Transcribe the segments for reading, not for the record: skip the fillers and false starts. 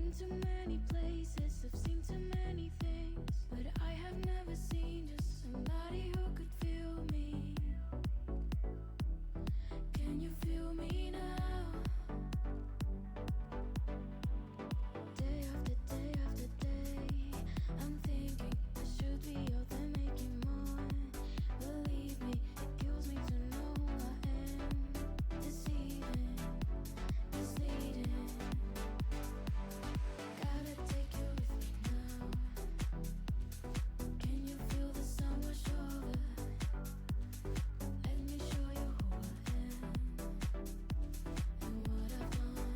been to many places, I've seen too many things, but I have never seen just somebody who could feel me. Can you feel me now? Day after day after day, I'm thinking I should be out there making more. Believe me, it kills me to know who I am. Deceiving, misleading. Gotta take you with me now. Can you feel the sun wash over? Let me show you who I am and what I've done.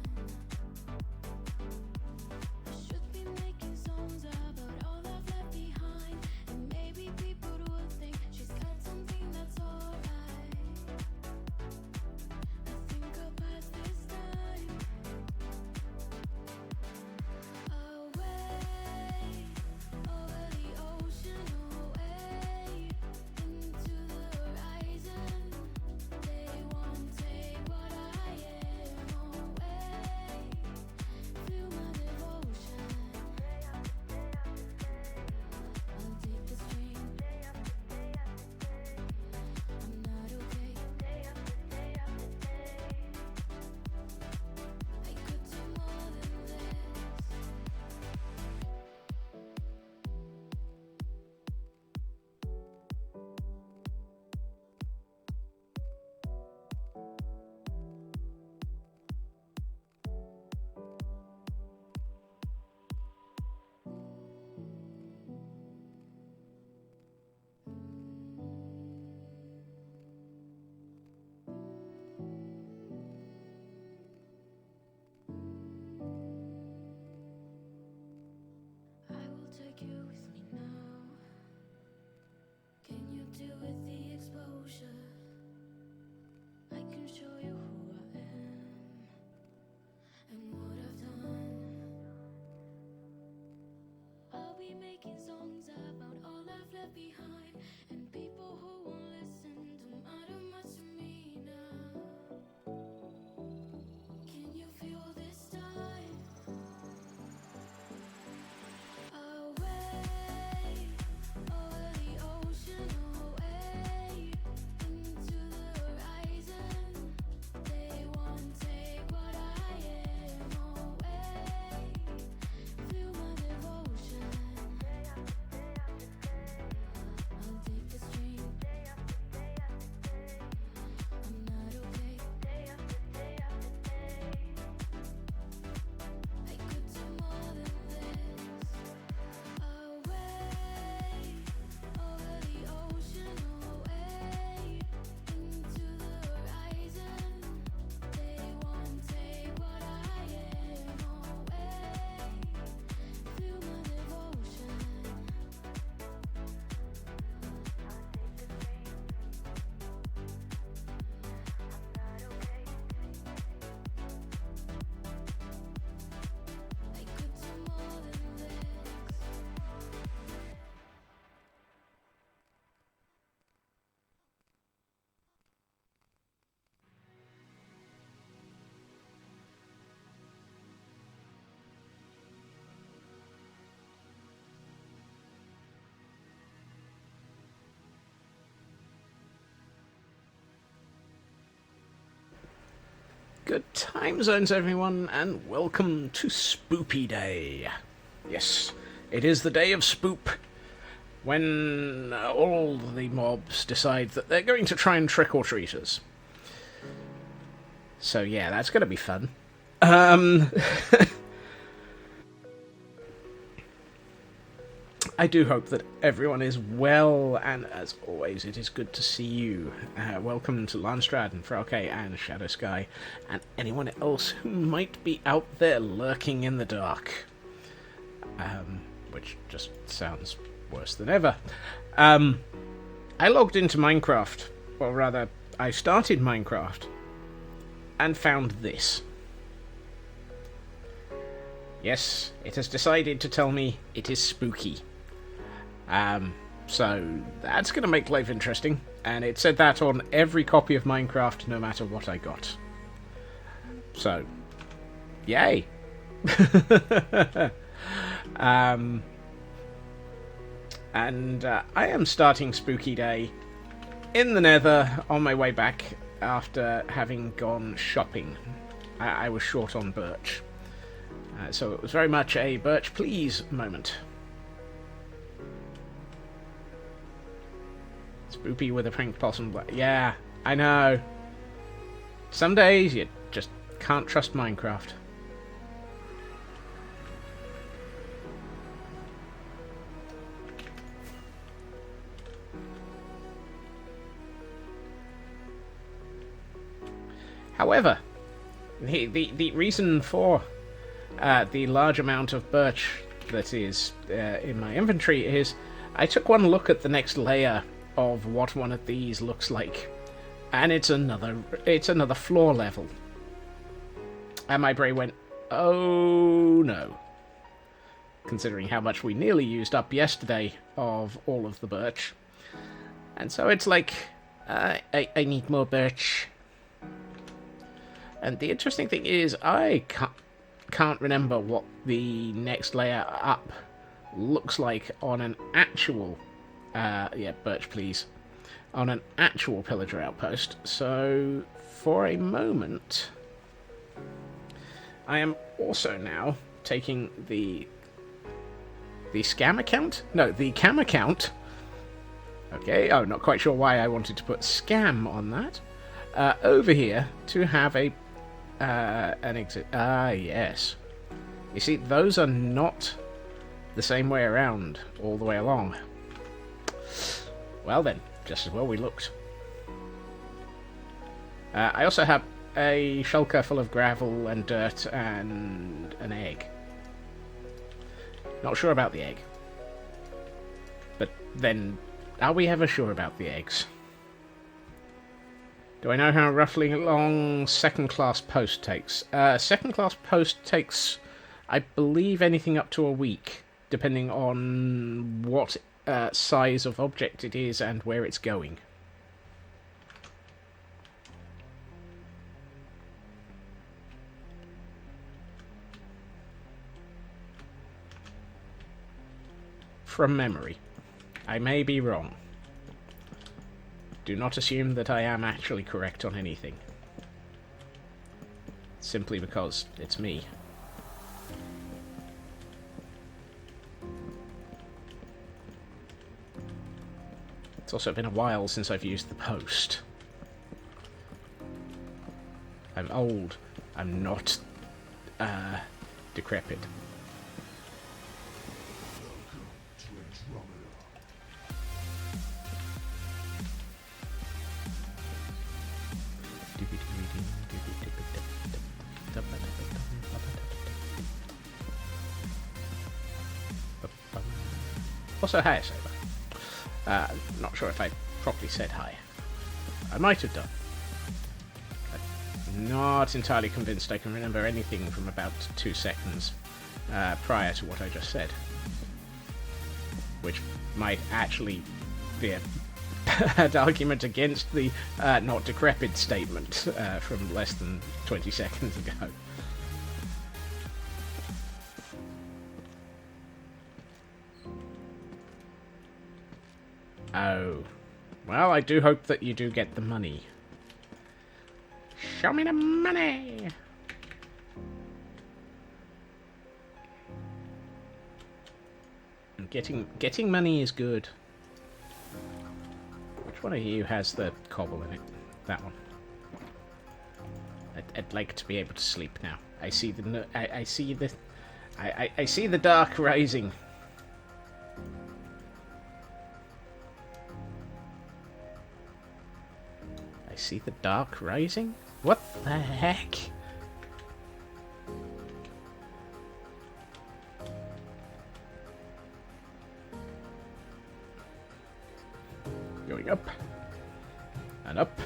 I should be making songs about all I've left behind, and maybe people will think she's got something that's alright. I think I'll pass this time. Away over the ocean, away into the horizon. They won't take what I am away. Feel my devotion. I'll take the strain. I'm not okay. I could do more than this. I will take you with me now. Can you deal with the exposure? I can show you who I am and what I've done. I'll be making songs about all I've left behind, and people who won't listen don't matter much to me now. Can you feel this time? Away over the ocean, away into the horizon. They won't take what I am away. Feel my devotion. I'll take the strain. I'm not okay. I could do more than this. Away over the ocean, away into the horizon. They won't take what I am away. Feel my devotion. I could do more than this. Good time zones, everyone, and welcome to Spoopy Day. Yes, it is the day of Spoop, when all the mobs decide that they're going to try and trick-or-treaters. So yeah, that's going to be fun. I do hope that everyone is well, and as always, it is good to see you. Welcome to Landstrad and Frauke and Shadow Sky, and anyone else who might be out there lurking in the dark. Which just sounds worse than ever. I logged into Minecraft, or rather, I started Minecraft, and found this. Yes, it has decided to tell me it is spooky. So that's going to make life interesting, and it said that on every copy of Minecraft, no matter what I got. So, yay! And I am starting Spooky Day in the Nether on my way back after having gone shopping. I was short on birch. So it was very much a birch please moment. Spoopy with a pink possum. Yeah, I know. Some days you just can't trust Minecraft. However, the reason for the large amount of birch that is in my inventory is I took one look at the next layer of what one of these looks like, and it's another floor level, and my brain went, oh no, considering how much we nearly used up yesterday of all of the birch. And so it's like, I need more birch. And the interesting thing is, I can't remember what the next layer up looks like on an actual, birch please, on an actual pillager outpost. So, for a moment, I am also now taking the scam account? No, the cam account. Okay, I'm not quite sure why I wanted to put scam on that. Over here to have an exit. Yes. You see, those are not the same way around all the way along. Well then, just as well we looked. I also have a shulker full of gravel and dirt and an egg. Not sure about the egg. But then, are we ever sure about the eggs? Do I know how roughly long second-class post takes? Second-class post takes, I believe, anything up to a week, depending on what size of object it is and where it's going. From memory. I may be wrong. Do not assume that I am actually correct on anything. Simply because it's me. It's also been a while since I've used the post. I'm old. I'm not, decrepit. Also, hi, Saber. Not sure if I properly said hi. I might have done. I'm not entirely convinced I can remember anything from about 2 seconds prior to what I just said. Which might actually be a bad argument against the not decrepit statement from less than 20 seconds ago. Oh. Well, I do hope that you do get the money. Show me the money! Getting money is good. Which one of you has the cobble in it? That one. I'd like to be able to sleep now. I see the I see the dark rising. I see the dark rising? What the heck? Going up. And up.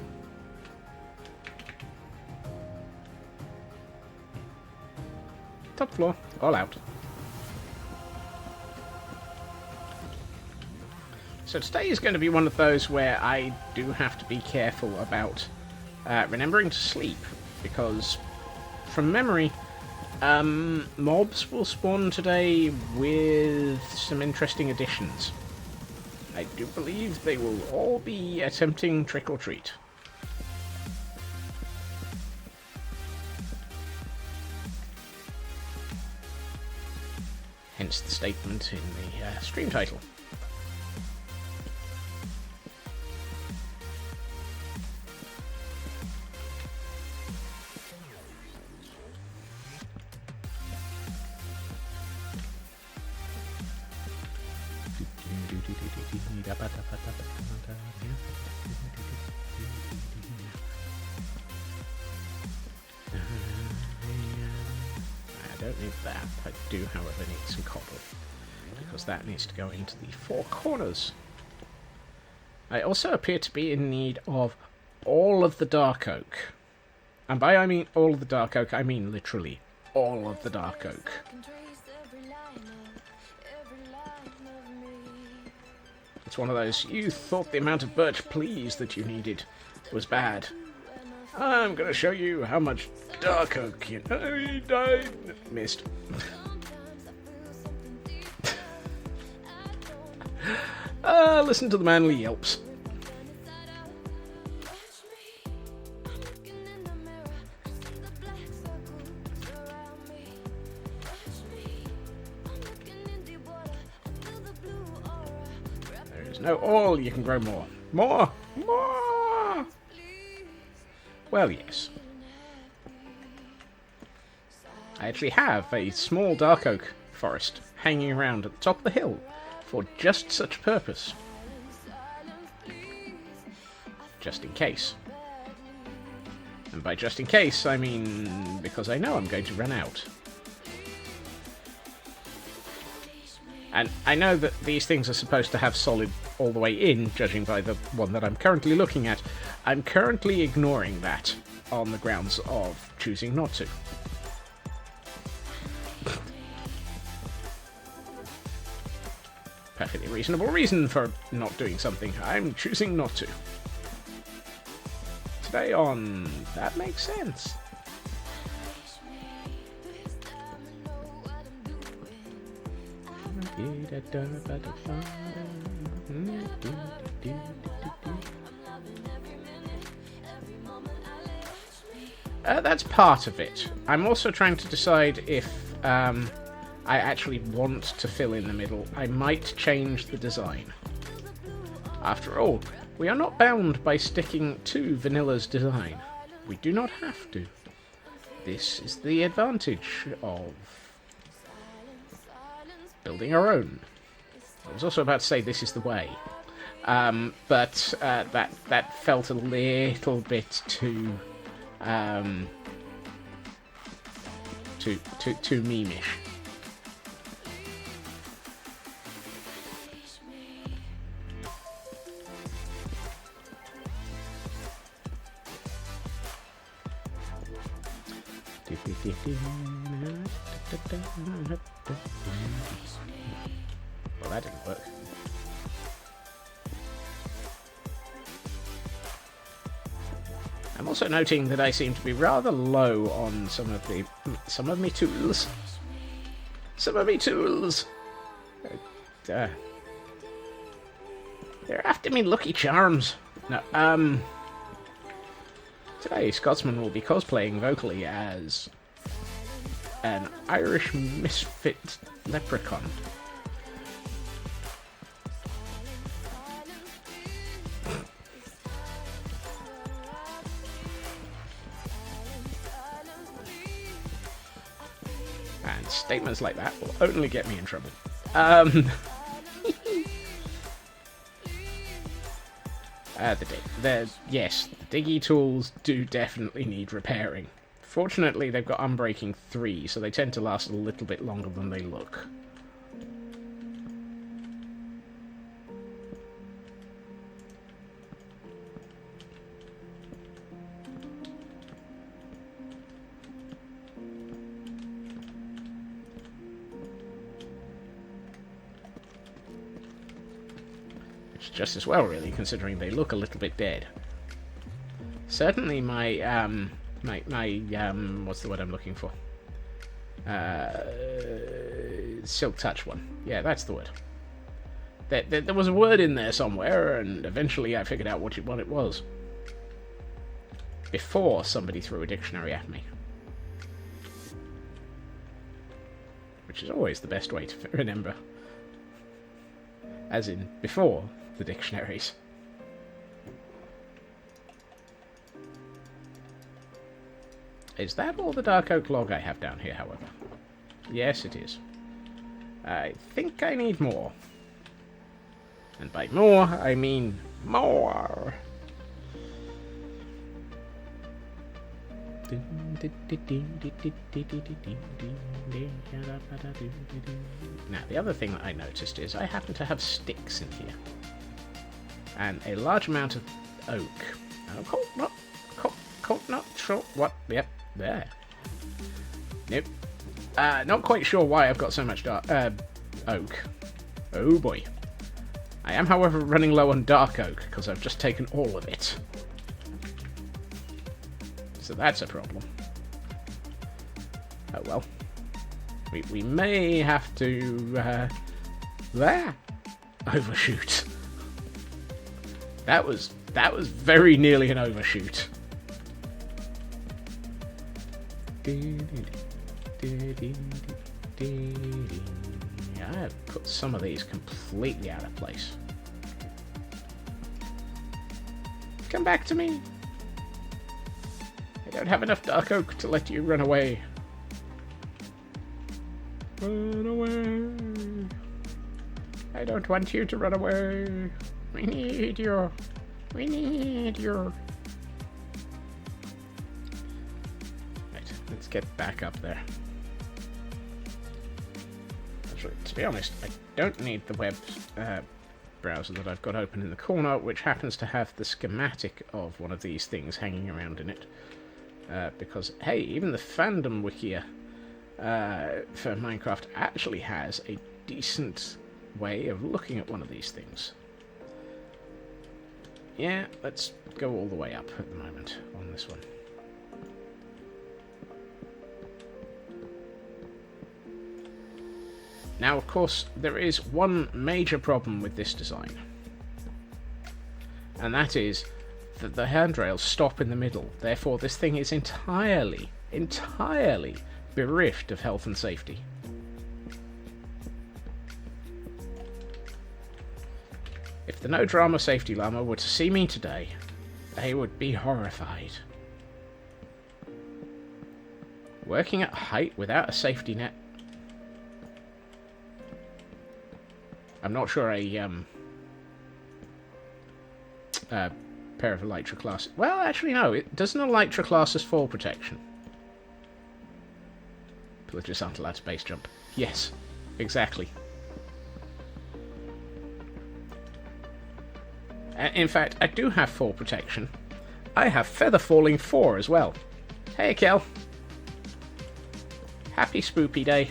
Top floor. All out. So today is going to be one of those where I do have to be careful about remembering to sleep, because from memory, Mobs will spawn today with some interesting additions. I do believe they will all be attempting trick or treat. Hence the statement in the stream title. I don't need that. I do, however, need some copper, because that needs to go into the four corners. I also appear to be in need of all of the dark oak. And by I mean all of the dark oak, I mean literally all of the dark oak. It's one of those, you thought the amount of birch please that you needed was bad. I'm going to show you how much dark oak you know. I missed. Listen to the manly yelps. There's no all, you can grow more. More! More! Well, yes. I actually have a small dark oak forest hanging around at the top of the hill for just such a purpose. Just in case. And by just in case, I mean because I know I'm going to run out. And I know that these things are supposed to have solid all the way in, judging by the one that I'm currently looking at. I'm currently ignoring that on the grounds of choosing not to. Perfectly reasonable reason for not doing something. I'm choosing not to. Today on That Makes Sense. That's part of it. I'm also trying to decide if I actually want to fill in the middle. I might change the design. After all, we are not bound by sticking to Vanilla's design. We do not have to. This is the advantage of building our own. I was also about to say this is the way, but that felt a little bit too meme-ish. Well, that didn't work. I'm also noting that I seem to be rather low on some of my tools. They're after me Lucky Charms. No, today Scotsman will be cosplaying vocally as an Irish misfit leprechaun. And statements like that will only get me in trouble. Yes, the diggy tools do definitely need repairing. Fortunately, they've got Unbreaking 3, so they tend to last a little bit longer than they look. It's just as well, really, considering they look a little bit dead. Certainly my what's the word I'm looking for? Silk touch one. Yeah, that's the word. There was a word in there somewhere, and eventually I figured out what it was. Before somebody threw a dictionary at me. Which is always the best way to remember. As in, before the dictionaries. Is that all the dark oak log I have down here, however? Yes, it is. I think I need more. And by more, I mean more. Now, the other thing that I noticed is I happen to have sticks in here. And a large amount of oak. Not sure what. Yep, there. Nope. Not quite sure why I've got so much oak. Oh boy. I am, however, running low on dark oak, because I've just taken all of it. So that's a problem. Oh well. We may have to, overshoot. That was very nearly an overshoot. I have put some of these completely out of place. Come back to me. I don't have enough dark oak to let you run away. Run away. I don't want you to run away. We need you. We need you. Right, let's get back up there. Actually, to be honest, I don't need the web browser that I've got open in the corner, which happens to have the schematic of one of these things hanging around in it. Because, hey, even the fandom wiki for Minecraft actually has a decent way of looking at one of these things. Yeah, let's go all the way up at the moment on this one. Now, of course, there is one major problem with this design. And that is that the handrails stop in the middle. Therefore, this thing is entirely bereft of health and safety. If the No Drama Safety Llama were to see me today, they would be horrified. Working at height without a safety net. I'm not sure a pair of Elytra classes. Well, actually, no. It doesn't Elytra classes fall protection. Pillagers aren't allowed to base jump. Yes, exactly. In fact, I do have fall protection. I have feather falling 4 as well. Hey, Kel. Happy Spoopy Day.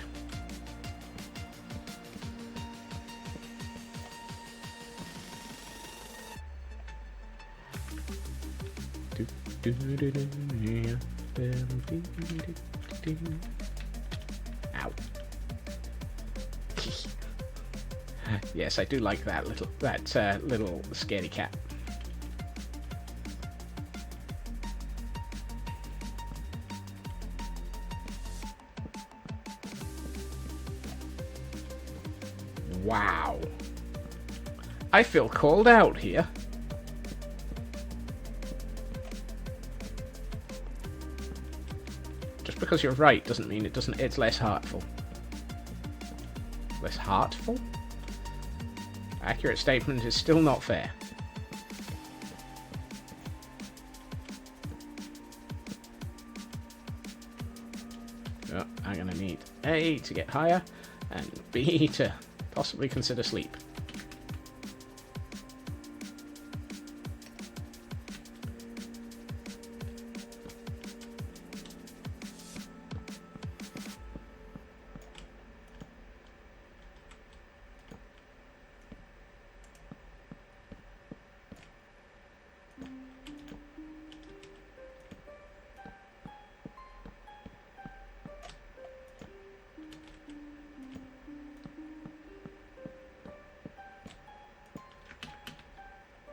Ow. Yes, I do like that little scaredy cat. Wow. I feel called out here. Just because you're right doesn't mean it's less heartful. Less heartful? Accurate statement is still not fair. Oh, I'm gonna need A to get higher and B to possibly consider sleep.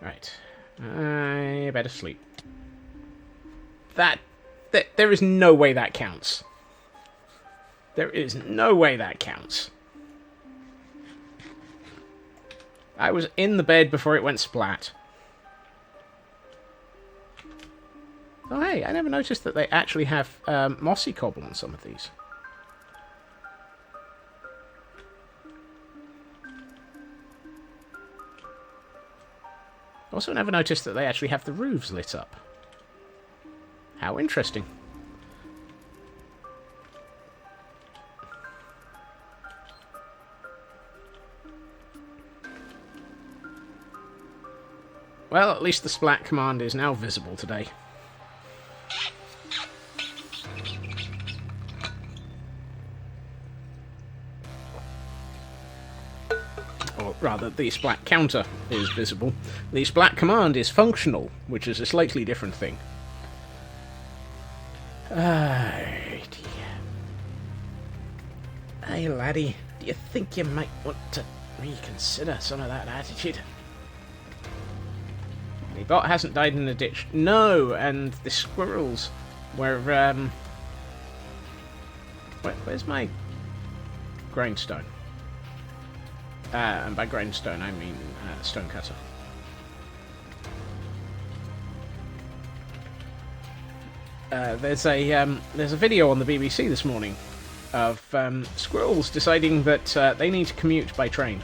Right. I better sleep. That there is no way that counts. There is no way that counts. I was in the bed before it went splat. Oh, hey, I never noticed that they actually have mossy cobble on some of these. Also never noticed that they actually have the roofs lit up. How interesting. Well, at least the splat command is now visible today. Or rather, the splat counter is visible. The splat command is functional, which is a slightly different thing. Hey laddie, do you think you might want to reconsider some of that attitude? The bot hasn't died in the ditch. No, and the squirrels were, where's my grindstone? And by grindstone I mean stonecutter. There's a video on the BBC this morning of squirrels deciding that they need to commute by train.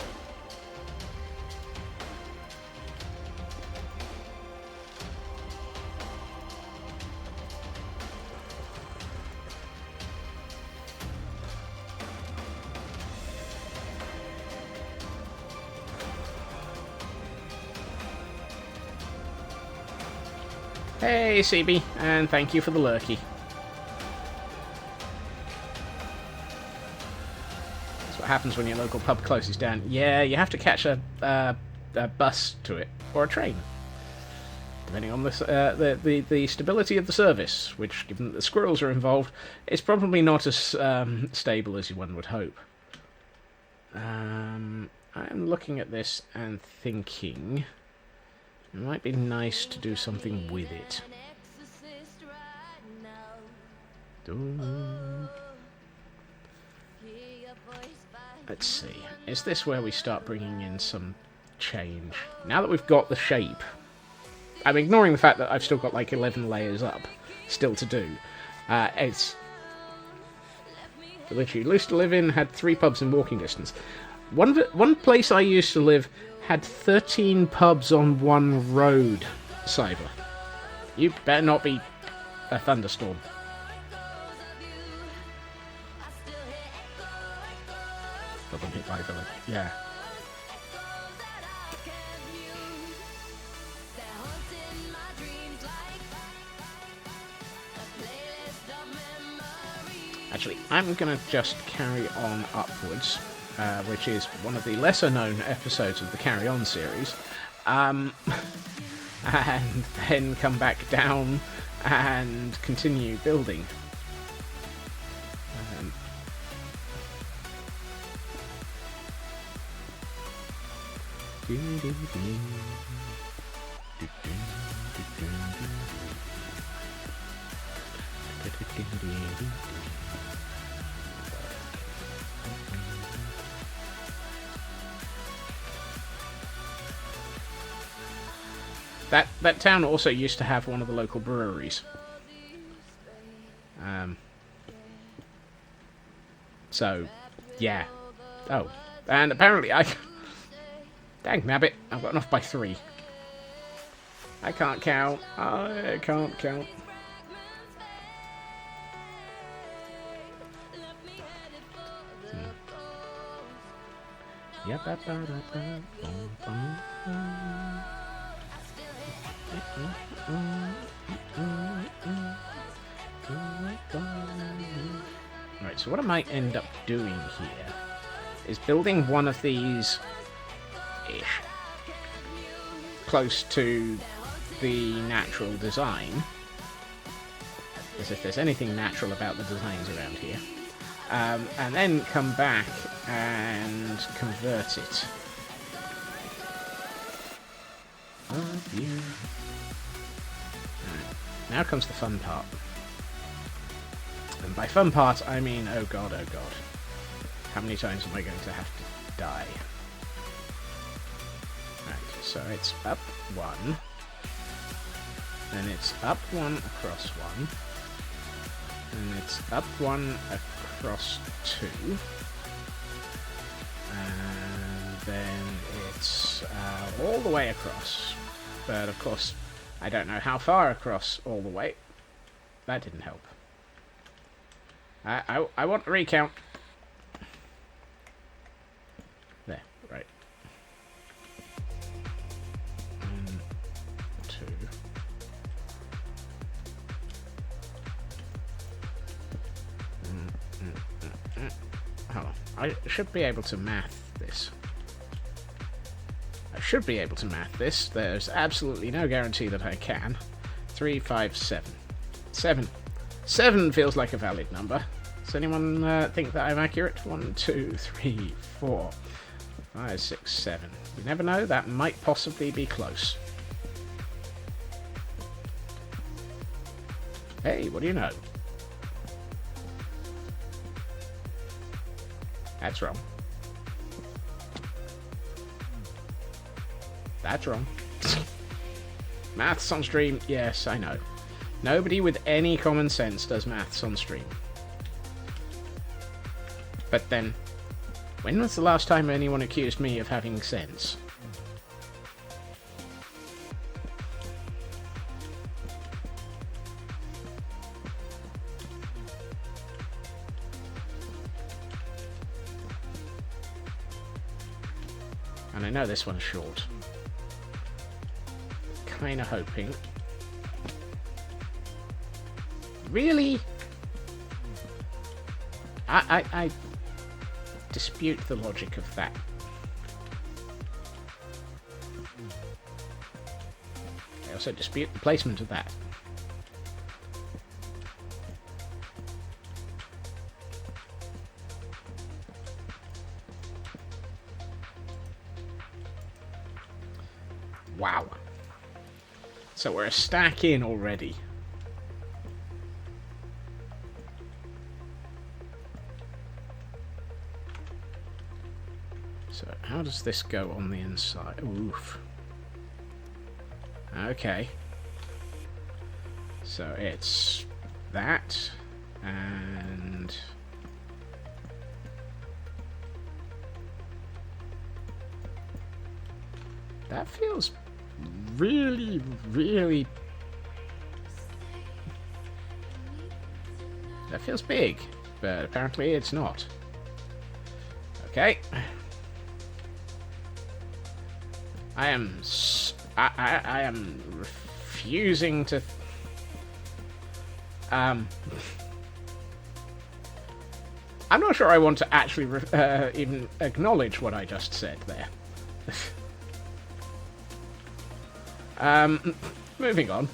Hey, CB, and thank you for the lurky. That's what happens when your local pub closes down. Yeah, you have to catch a bus to it, or a train. Depending on the stability of the service, which, given that the squirrels are involved, is probably not as stable as one would hope. I'm looking at this and thinking... it might be nice to do something with it. Let's see. Is this where we start bringing in some change? Now that we've got the shape. I'm ignoring the fact that I've still got like 11 layers up still to do. It's... literally, used to live in, had 3 pubs in walking distance. One place I used to live had 13 pubs on one road, Cyber. You better not be a thunderstorm. Problem hit by village. Yeah. Actually, I'm gonna just carry on upwards. Which is one of the lesser-known episodes of the Carry On series, and then come back down and continue building. That town also used to have one of the local breweries. So, yeah. Oh, and apparently I... dang nabbit, I've got enough by 3. I can't count. I can't count. Right, so what I might end up doing here is building one of these ish close to the natural design, as if there's anything natural about the designs around here, and then come back and convert it. of you. Alright, now comes the fun part. And by fun part, I mean, oh god, oh god. How many times am I going to have to die? Right, so it's up 1. And it's up 1 across 1. And it's up 1 across 2. And then it's all the way across. But of course, I don't know how far across all the way. That didn't help. I want a recount. There, right. 1, 2. Hold on. I should be able to math this. I should be able to math this. There's absolutely no guarantee that I can. 3, 5, 7. 7. 7 feels like a valid number. Does anyone think that I'm accurate? 1, 2, 3, 4, 5, 6, 7. You never know, that might possibly be close. Hey, what do you know? That's wrong. That's wrong. Maths on stream? Yes, I know. Nobody with any common sense does maths on stream. But then, when was the last time anyone accused me of having sense? And I know this one's short. Kinda hoping. Really? I dispute the logic of that. I also dispute the placement of that. Wow. So we're a stack in already. So how does this go on the inside? Oof. Okay. So it's that and that feels really, really... That feels big, but apparently it's not. Okay. I am refusing to... I'm not sure I want to actually even acknowledge what I just said there. Moving on.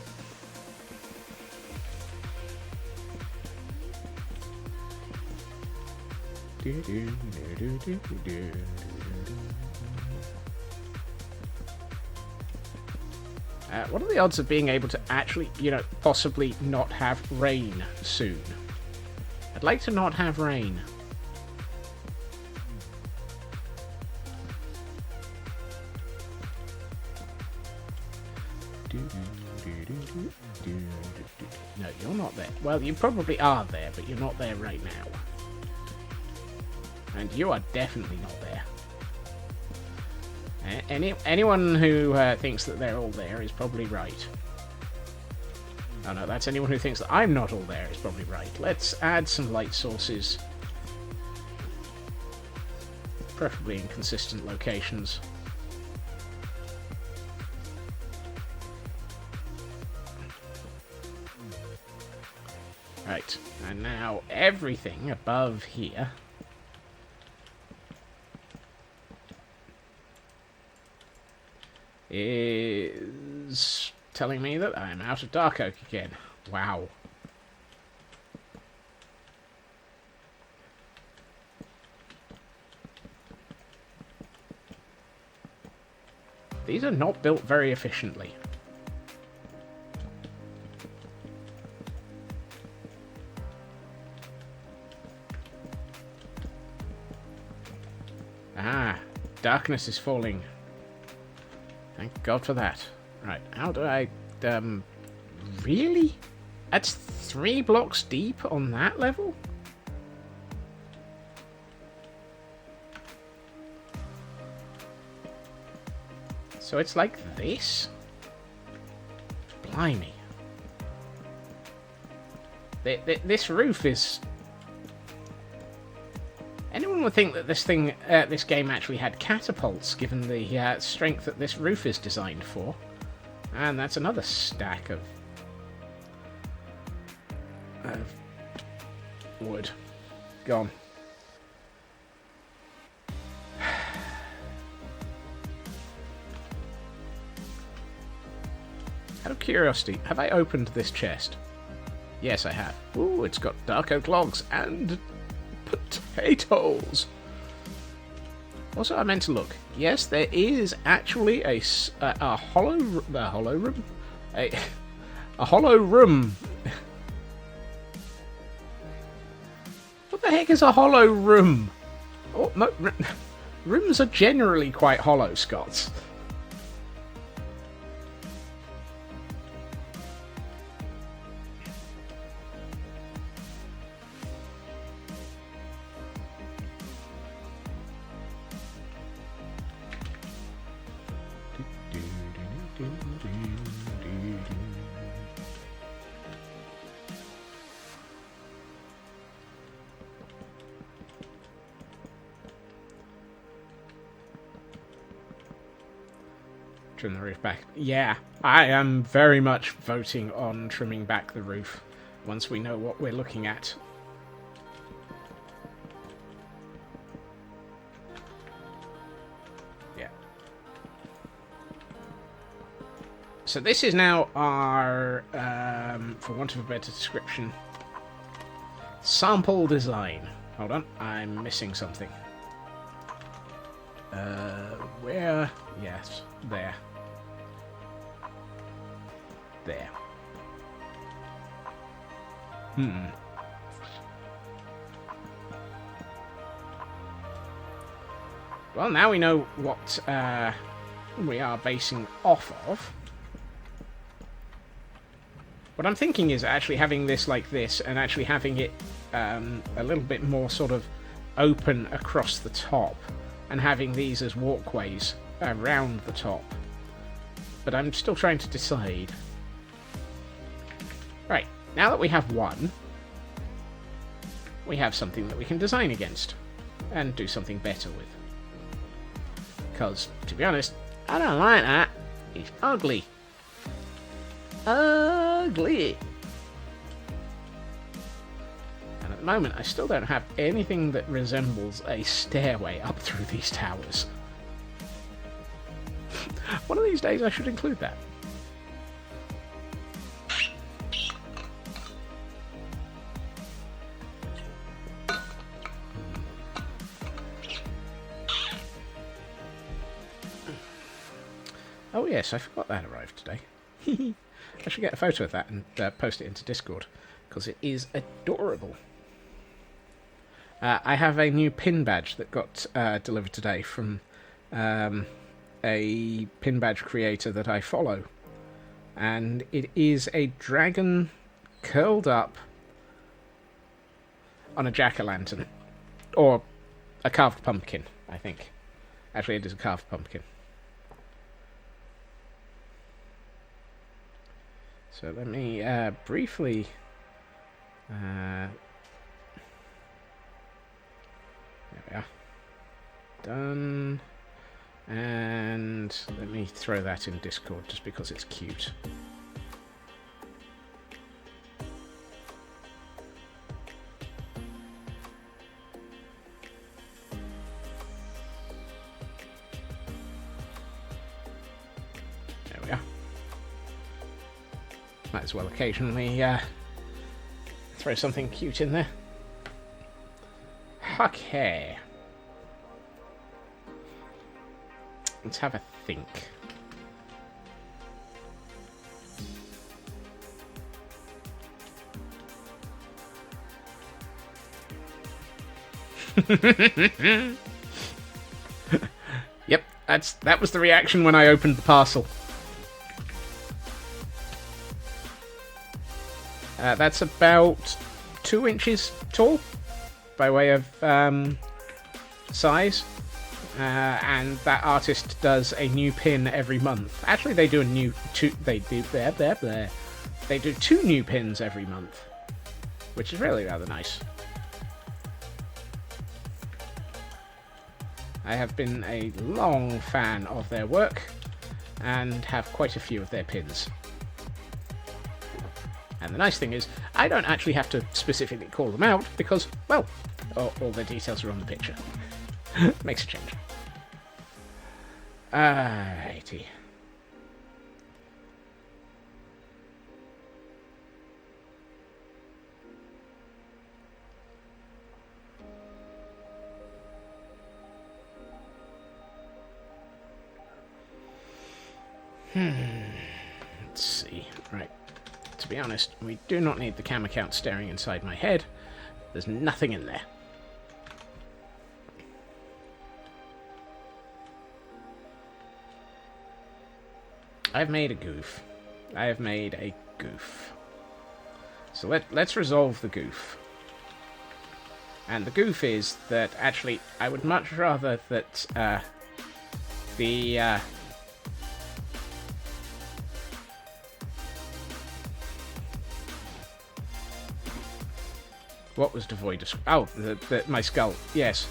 What are the odds of being able to actually, possibly not have rain soon? I'd like to not have rain. No, you're not there. Well, you probably are there, but you're not there right now. And you are definitely not there. Anyone who thinks that they're all there is probably right. Oh no, that's anyone who thinks that I'm not all there is probably right. Let's add some light sources. Preferably in consistent locations. Right, and now everything above here is telling me that I'm out of dark oak again. Wow. These are not built very efficiently. Ah, darkness is falling. Thank God for that. Right, how do I... Really? That's 3 blocks deep on that level? So it's like this? Blimey. This roof is... Anyone would think that this game actually had catapults, given the strength that this roof is designed for. And that's another stack of wood. Gone. Out of curiosity, have I opened this chest? Yes, I have. Ooh, it's got dark oak logs and potatoes. Also, I meant to look. Yes, there is actually a hollow room. A hollow room. What the heck is a hollow room? Oh, no, rooms are generally quite hollow, Scots. Trim the roof back. Yeah, I am very much voting on trimming back the roof once we know what we're looking at. Yeah. So this is now our, for want of a better description, sample design. Hold on, I'm missing something. Where? Yes, there. There. Well, now we know what we are basing off of. What I'm thinking is actually having this like this and actually having it a little bit more sort of open across the top and having these as walkways around the top. But I'm still trying to decide. Right, now that we have one, we have something that we can design against and do something better with. Because, to be honest, I don't like that. It's ugly. Ugly. And at the moment, I still don't have anything that resembles a stairway up through these towers. One of these days, I should include that. Oh yes, I forgot that arrived today. I should get a photo of that and post it into Discord, because it is adorable. I have a new pin badge that got delivered today from a pin badge creator that I follow. And it is a dragon curled up on a jack-o'-lantern. Or a carved pumpkin, I think. Actually, it is a carved pumpkin. So let me briefly... there we are. Done. And let me throw that in Discord just because it's cute. There we are. Might as well occasionally throw something cute in there. Okay. Let's have a think. Yep, that was the reaction when I opened the parcel. That's about 2 inches tall, by way of size. And that artist does a new pin every month. Actually, they do They do 2 new pins every month, which is really rather nice. I have been a long fan of their work and have quite a few of their pins. And the nice thing is, I don't actually have to specifically call them out because, well, all the details are on the picture. Makes a change. Alrighty. Let's see. Right. To be honest, we do not need the cam account staring inside my head. There's nothing in there. I've made a goof. I have made a goof. So let's resolve the goof. And the goof is that actually I would much rather that what was devoid of... Oh, my skull. Yes.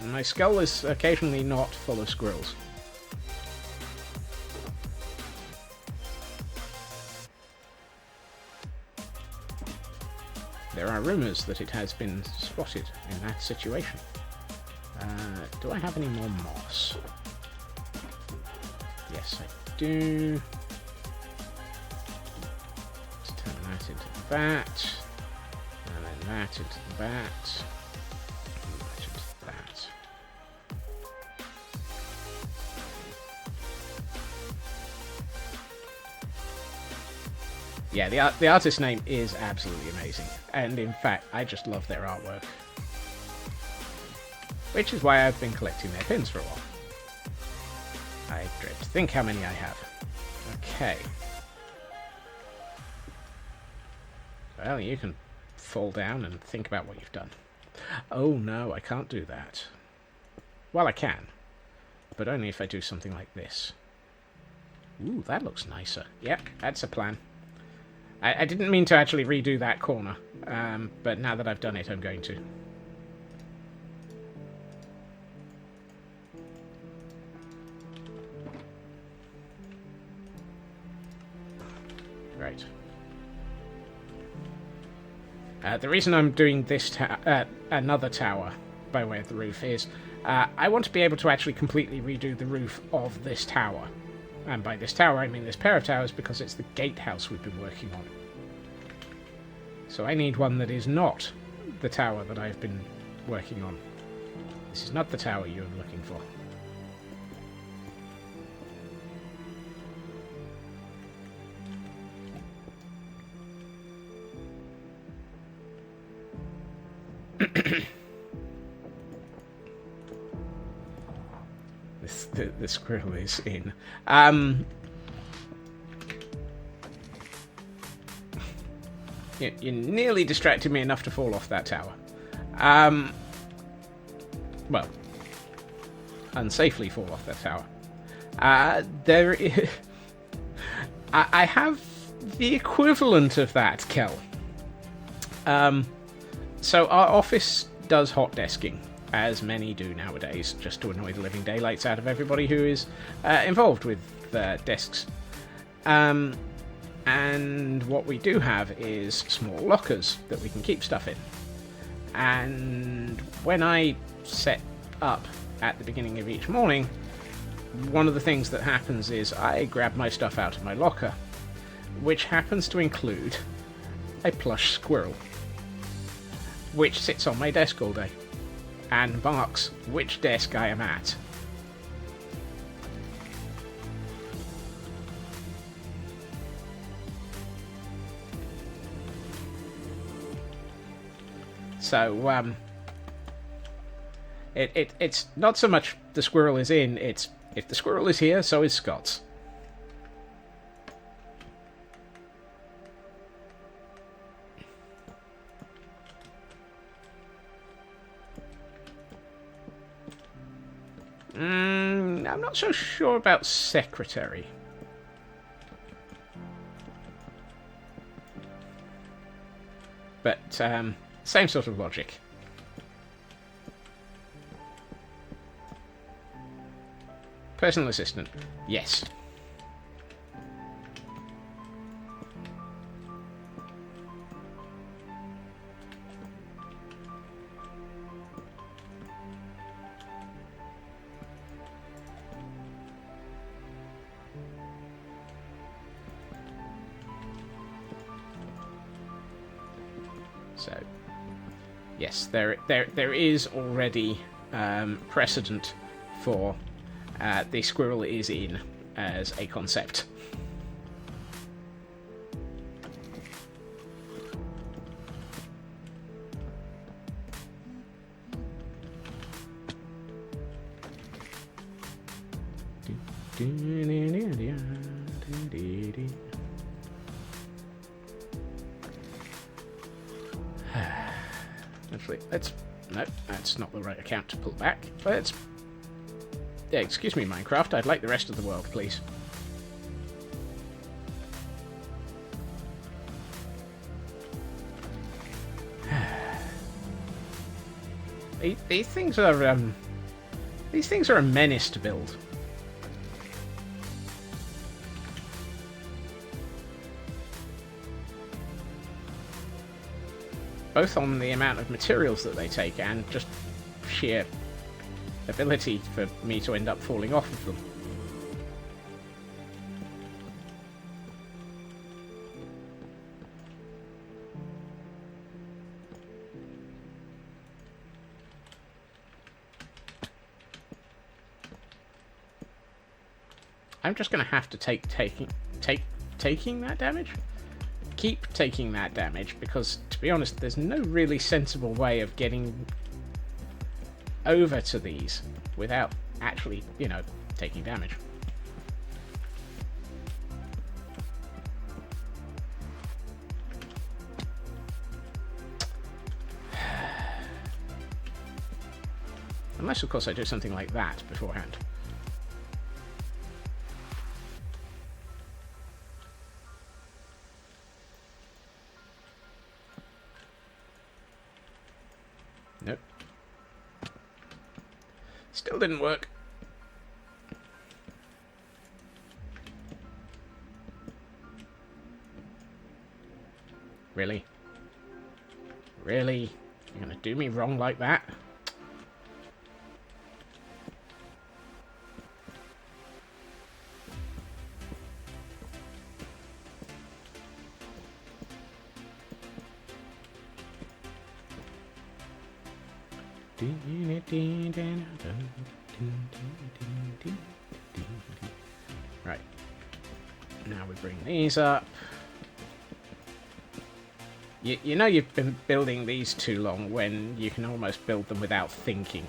My skull is occasionally not full of squirrels. There are rumours that it has been spotted in that situation. Do I have any more moss? Yes, I do. Let's turn that into that. And then that into that. And that into that. Yeah, the artist's name is absolutely amazing. And in fact, I just love their artwork. Which is why I've been collecting their pins for a while. I dread to think how many I have. Okay. Well, you can fall down and think about what you've done. Oh no, I can't do that. Well, I can. But only if I do something like this. Ooh, that looks nicer. Yep, that's a plan. I didn't mean to actually redo that corner, but now that I've done it, I'm going to. Right. The reason I'm doing this another tower by way of the roof is I want to be able to actually completely redo the roof of this tower. And by this tower, I mean this pair of towers because it's the gatehouse we've been working on. So I need one that is not the tower that I've been working on. This is not the tower you're looking for. The squirrel is in. You nearly distracted me enough to fall off that tower. Well, unsafely fall off that tower. I have the equivalent of that, Kel. So our office does hot desking, as many do nowadays, just to annoy the living daylights out of everybody who is involved with desks. And what we do have is small lockers that we can keep stuff in. And when I set up at the beginning of each morning, one of the things that happens is I grab my stuff out of my locker, which happens to include a plush squirrel, which sits on my desk all day and marks which desk I am at. So, It's not so much the squirrel is in, it's if the squirrel is here, so is Scott's. I'm not so sure about secretary. But, same sort of logic. Personal assistant. Yes. So, yes, there is already precedent for the squirrel is in as a concept. Actually, let's... No, that's not the right account to pull back. Let's... Yeah, excuse me, Minecraft. I'd like the rest of the world, please. These things are a menace to build. Both on the amount of materials that they take and just sheer ability for me to end up falling off of them. I'm just going to have to taking that damage? Keep taking that damage, because, to be honest, there's no really sensible way of getting over to these without actually, you know, taking damage. Unless, of course, I do something like that beforehand. Nope. Still didn't work. Really? Really? You're gonna do me wrong like that? Right. Now we bring these up. You know you've been building these too long when you can almost build them without thinking.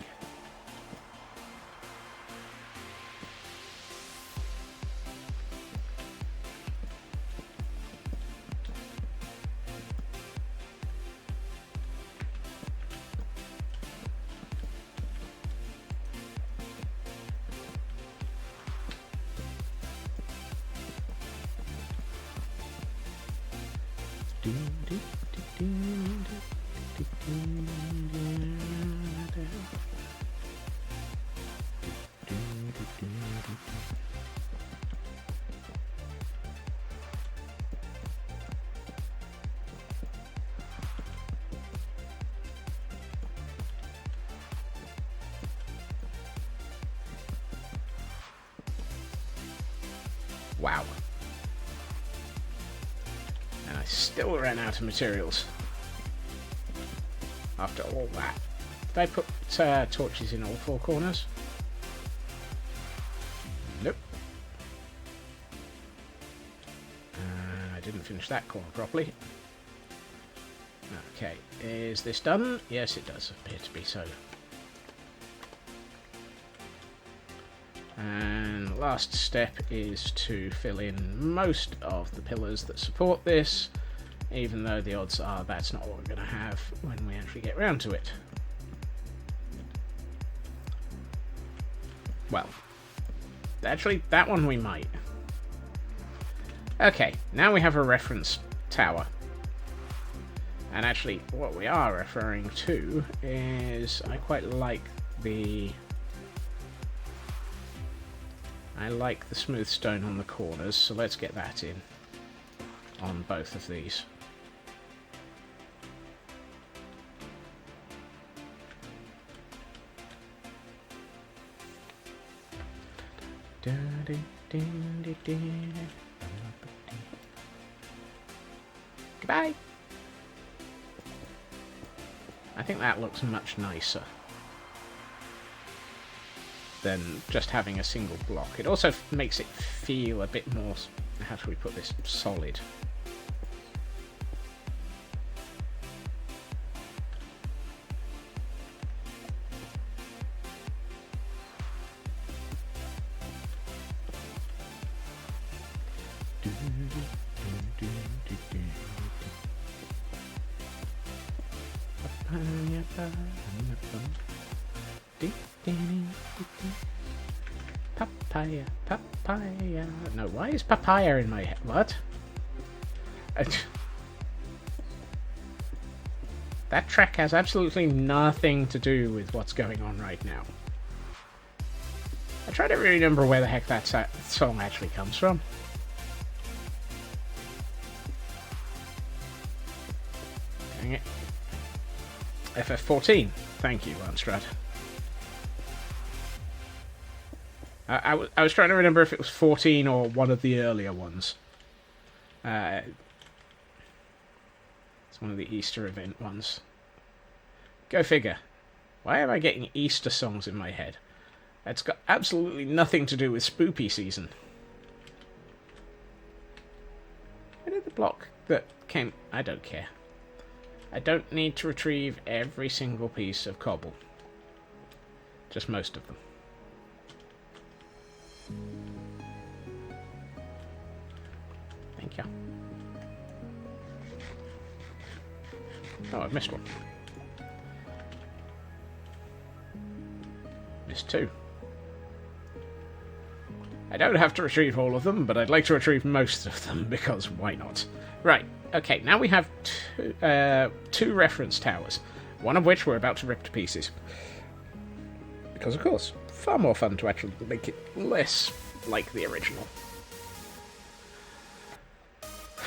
Wow. And I still ran out of materials. After all that. Did I put torches in all four corners? Nope. I didn't finish that corner properly. Okay, is this done? Yes, it does appear to be so. And last step is to fill in most of the pillars that support this, even though the odds are that's not what we're going to have when we actually get round to it. Well, actually, that one we might. Okay, now we have a reference tower. And actually, what we are referring to is, I quite like the smooth stone on the corners, so let's get that in on both of these. Goodbye! I think that looks much nicer than just having a single block. It also makes it feel a bit more, how should we put this, solid. Papaya, papaya. No, why is papaya in my head? What? That track has absolutely nothing to do with what's going on right now. I try to remember where the heck that song actually comes from. Dang it. FF14. Thank you, Landstrad. I was trying to remember if it was 14 or one of the earlier ones. It's one of the Easter event ones. Go figure. Why am I getting Easter songs in my head? It's got absolutely nothing to do with Spoopy season. Where did the block that came... I don't care. I don't need to retrieve every single piece of cobble. Just most of them. Thank you. Oh, I've missed one. Missed two. I don't have to retrieve all of them, but I'd like to retrieve most of them, because why not? Right, okay, now we have two reference towers, one of which we're about to rip to pieces. Because, of course, far more fun to actually make it less like the original.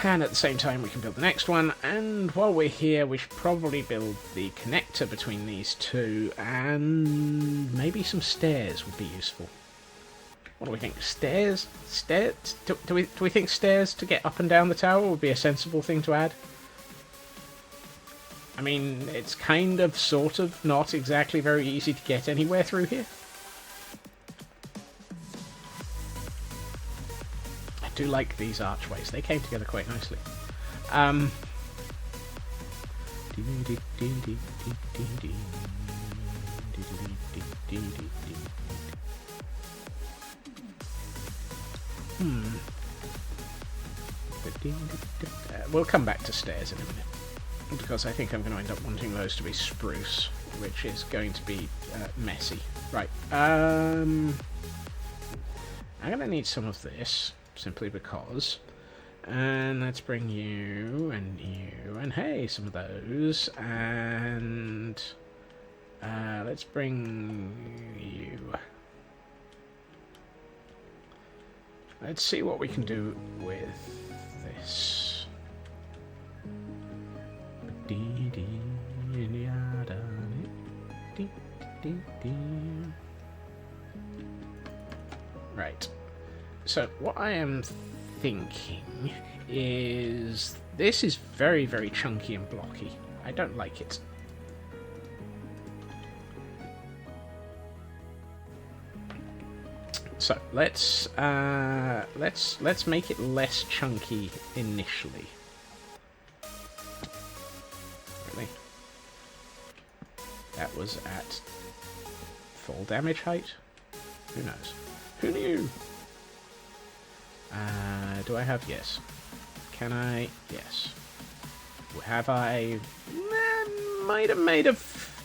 And at the same time we can build the next one, and while we're here we should probably build the connector between these two, and maybe some stairs would be useful. What do we think? Stairs? Stairs? Do we think stairs to get up and down the tower would be a sensible thing to add? I mean, it's kind of, sort of, not exactly very easy to get anywhere through here. I do like these archways. They came together quite nicely. We'll come back to stairs in a minute, because I think I'm going to end up wanting those to be spruce, which is going to be messy. Right, I'm going to need some of this, simply because. And let's bring you, and hey, some of those, and let's bring you. Let's see what we can do with this. Right. So, what I am thinking is this is very, very chunky and blocky. I don't like it. So let's make it less chunky initially. Really? That was at full damage height? Who knows? Who knew? Do I have? Yes. Can I? Yes. Have I? Might have made a...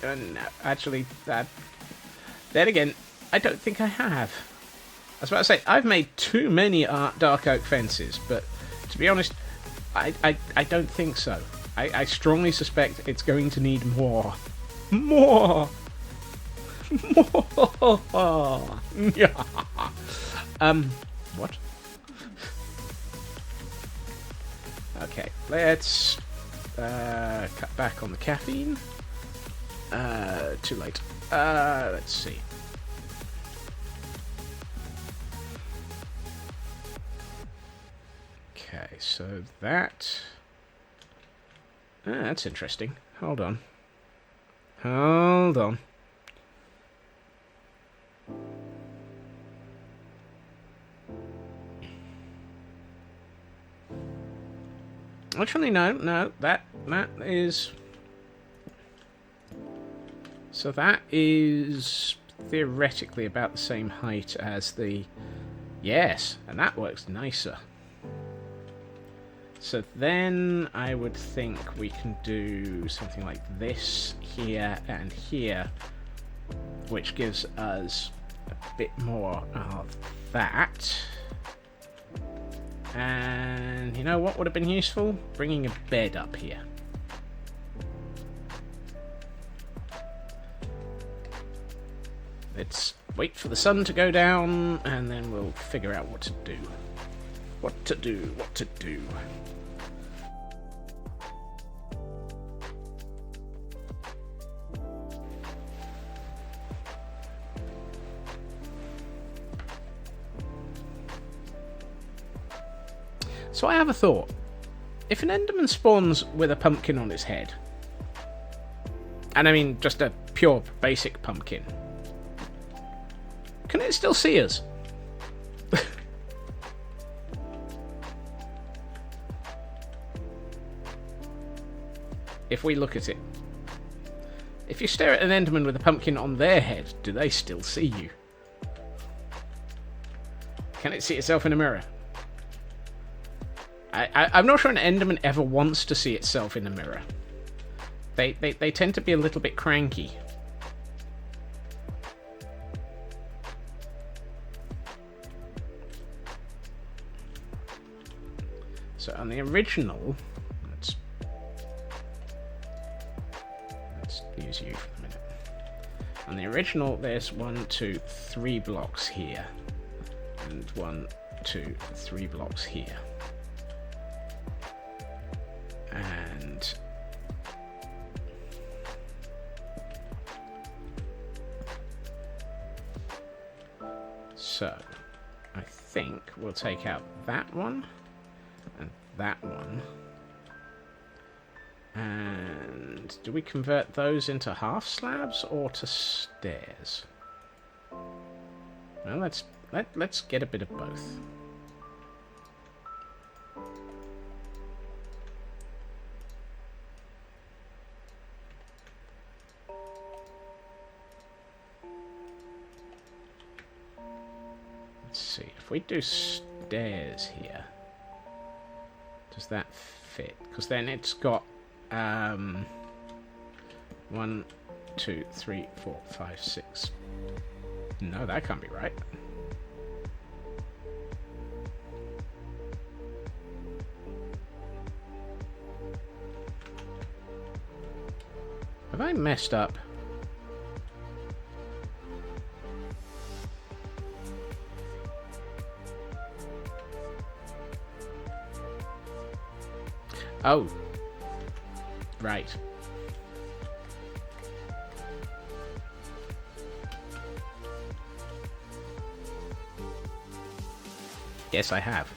no, actually, that... Then again, I don't think I have. I was about to say, I've made too many dark oak fences, but to be honest, I don't think so. I strongly suspect it's going to need more. More! More! What? Okay, let's cut back on the caffeine. Too late. Let's see. Okay, so that... that's interesting. Hold on. Hold on. Actually, no, that is... So that is theoretically about the same height as the... Yes, and that works nicer. So then I would think we can do something like this here and here, which gives us a bit more of that. And you know what would have been useful? Bringing a bed up here. Let's wait for the sun to go down, and then we'll figure out what to do. What to do, what to do. So I have a thought. If an Enderman spawns with a pumpkin on his head, and I mean just a pure basic pumpkin, can it still see us? If we look at it. If you stare at an Enderman with a pumpkin on their head, do they still see you? Can it see itself in a mirror? I'm not sure an Enderman ever wants to see itself in a mirror. They tend to be a little bit cranky. So on the original, let's use you for a minute. On the original, there's 1, 2, 3 blocks here, and 1, 2, 3 blocks here. And so I think we'll take out that one and that one. And do we convert those into half slabs or to stairs? Well, let's get a bit of both. Let's see, if we do stairs here, does that fit? Because then it's got 1, 2, 3, 4, 5, 6. No, that can't be right. Have I messed up? Oh. Right. Yes, I have.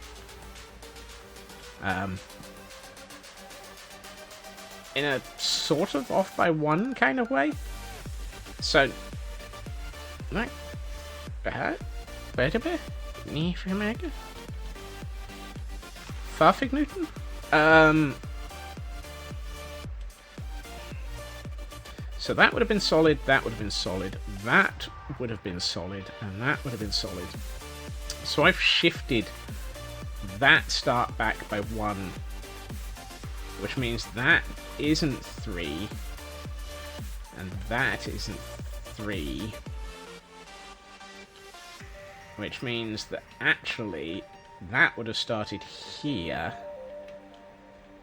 In a sort of off by 1 kind of way. So, like, Farfig Newton? So that would have been solid, that would have been solid, that would have been solid, and that would have been solid. So I've shifted that start back by 1, which means that isn't 3, and that isn't 3, which means that actually that would have started here.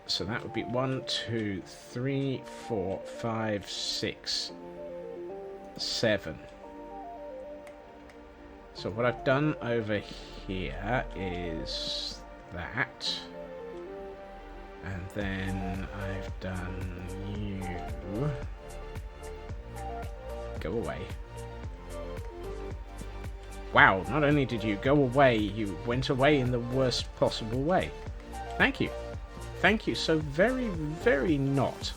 So that would be 1, 2, 3, 4, 5, 6, 7. So what I've done over here is that, and then I've done you. Go away. Wow, not only did you go away, you went away in the worst possible way. Thank you. Thank you so very, very not.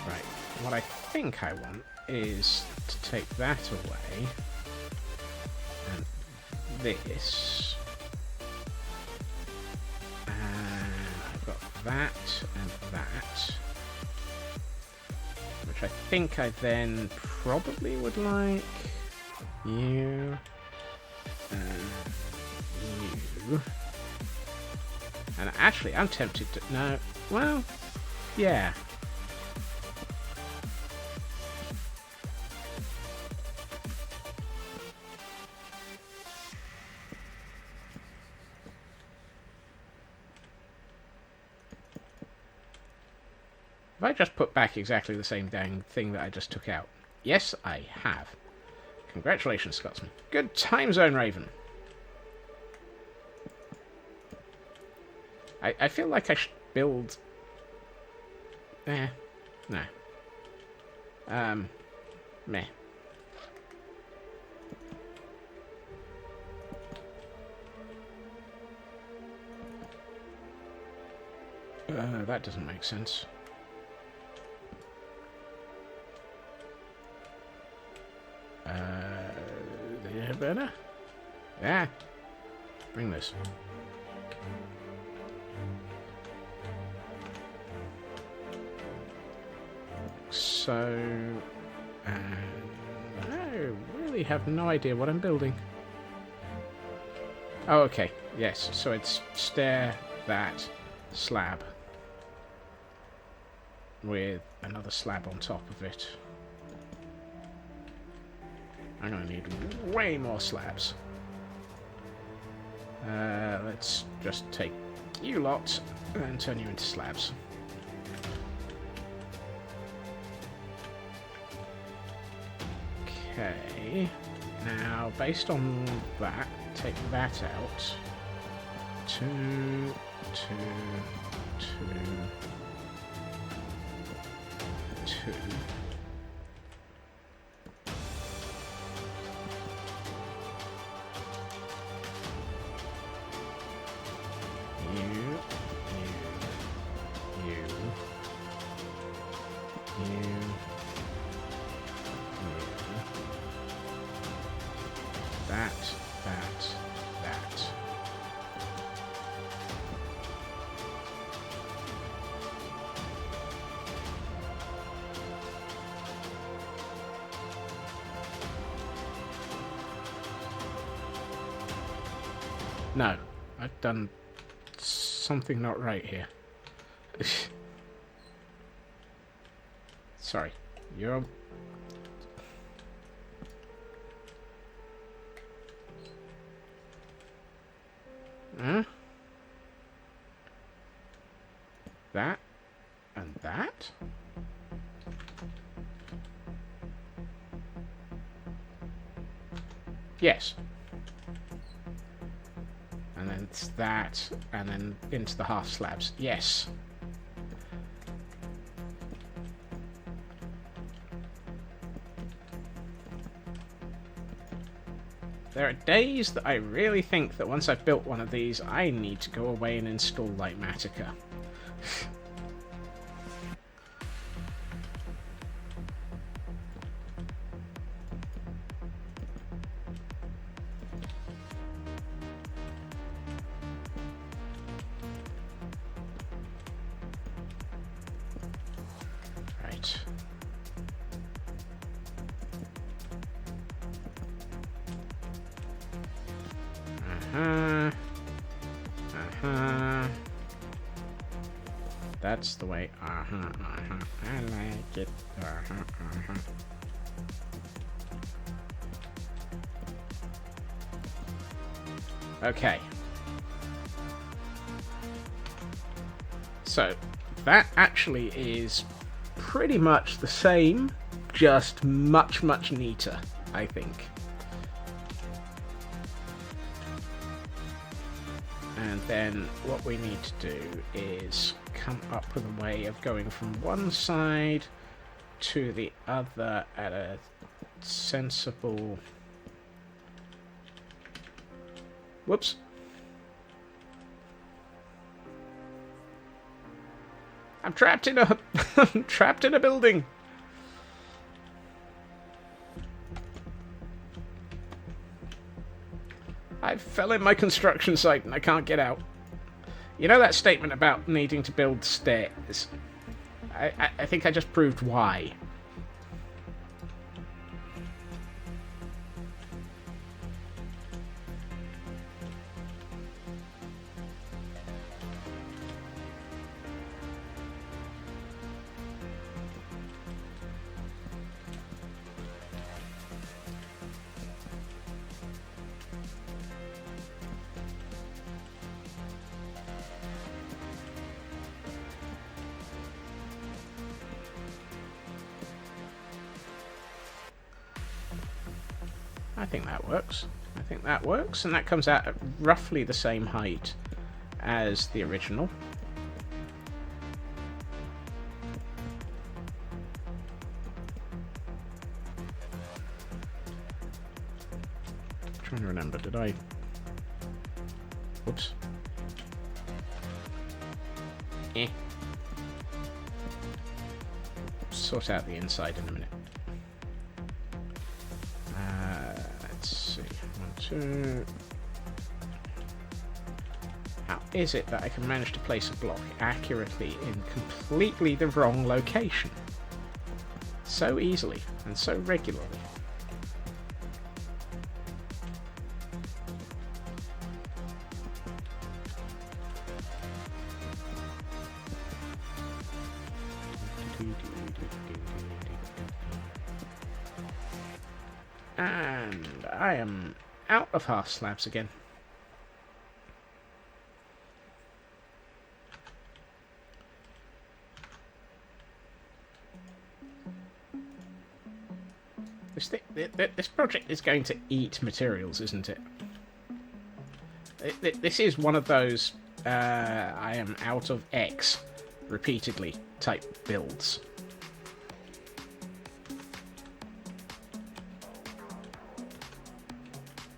Right, what I think I want is to take that away, and this, and I've got that and that, which I think I then probably would like you and you, and actually I'm tempted to, no, well, yeah. Have I just put back exactly the same dang thing that I just took out? Yes, I have. Congratulations, Scotsman. Good time zone, Raven. I feel like I should build... no. Meh. That doesn't make sense. The air burner? Yeah. Bring this. So, I really have no idea what I'm building. Oh, okay. Yes. So it's stair, that, slab, with another slab on top of it. I'm going to need way more slabs. Let's just take you lot and turn you into slabs. Okay. Now, based on that, take that out. 2, 2, 2, 2. That. No, I've done something not right here. Sorry, you're... Huh? That and that? Yes. And then it's that, and then into the half slabs. Yes. There are days that I really think that once I've built one of these, I need to go away and install Lightmatica. that. That's the way. I like it. Okay. So, that actually is pretty much the same, just much, much neater, I think. And then what we need to do is come up with a way of going from one side to the other at a sensible... Whoops. I'm trapped in a... I'm trapped in a building. I fell in my construction site and I can't get out. You know that statement about needing to build stairs? I think I just proved why. I think that works. I think that works, and that comes out at roughly the same height as the original. I'm trying to remember, did I... Whoops. Sort out the inside in a minute. Let's see. 1, 2. How is it that I can manage to place a block accurately in completely the wrong location? So easily and so regularly. And I am out of half slabs again. This project is going to eat materials, isn't it? This is one of those I am out of X repeatedly type builds.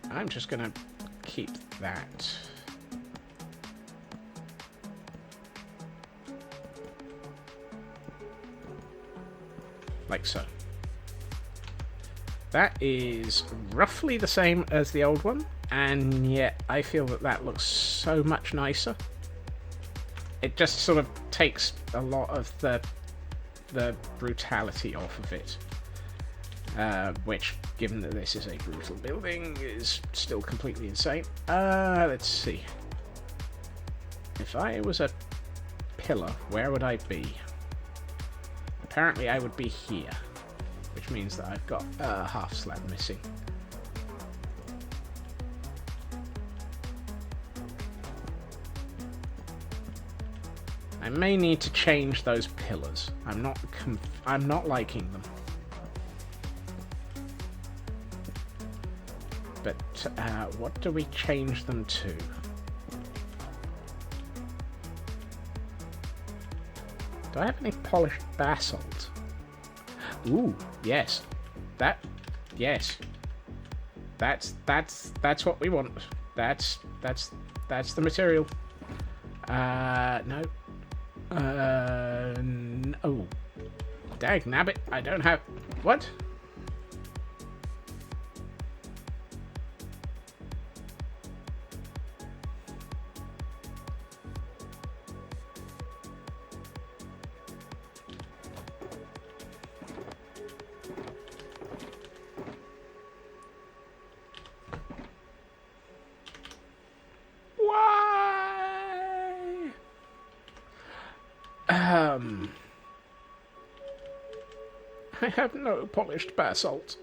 I'm just going to keep that. Like so. That is roughly the same as the old one, and yet I feel that that looks so much nicer. It just sort of takes a lot of the brutality off of it. Which, given that this is a brutal building, is still completely insane. Let's see. If I was a pillar, where would I be? Apparently I would be here, which means that I've got a half slab missing. I may need to change those pillars. I'm not liking them. But what do we change them to? Do I have any polished basalt? Ooh, yes. Yes. That's what we want. That's the material. No. Oh. Dag nabbit, I don't have... What? I have no polished basalt.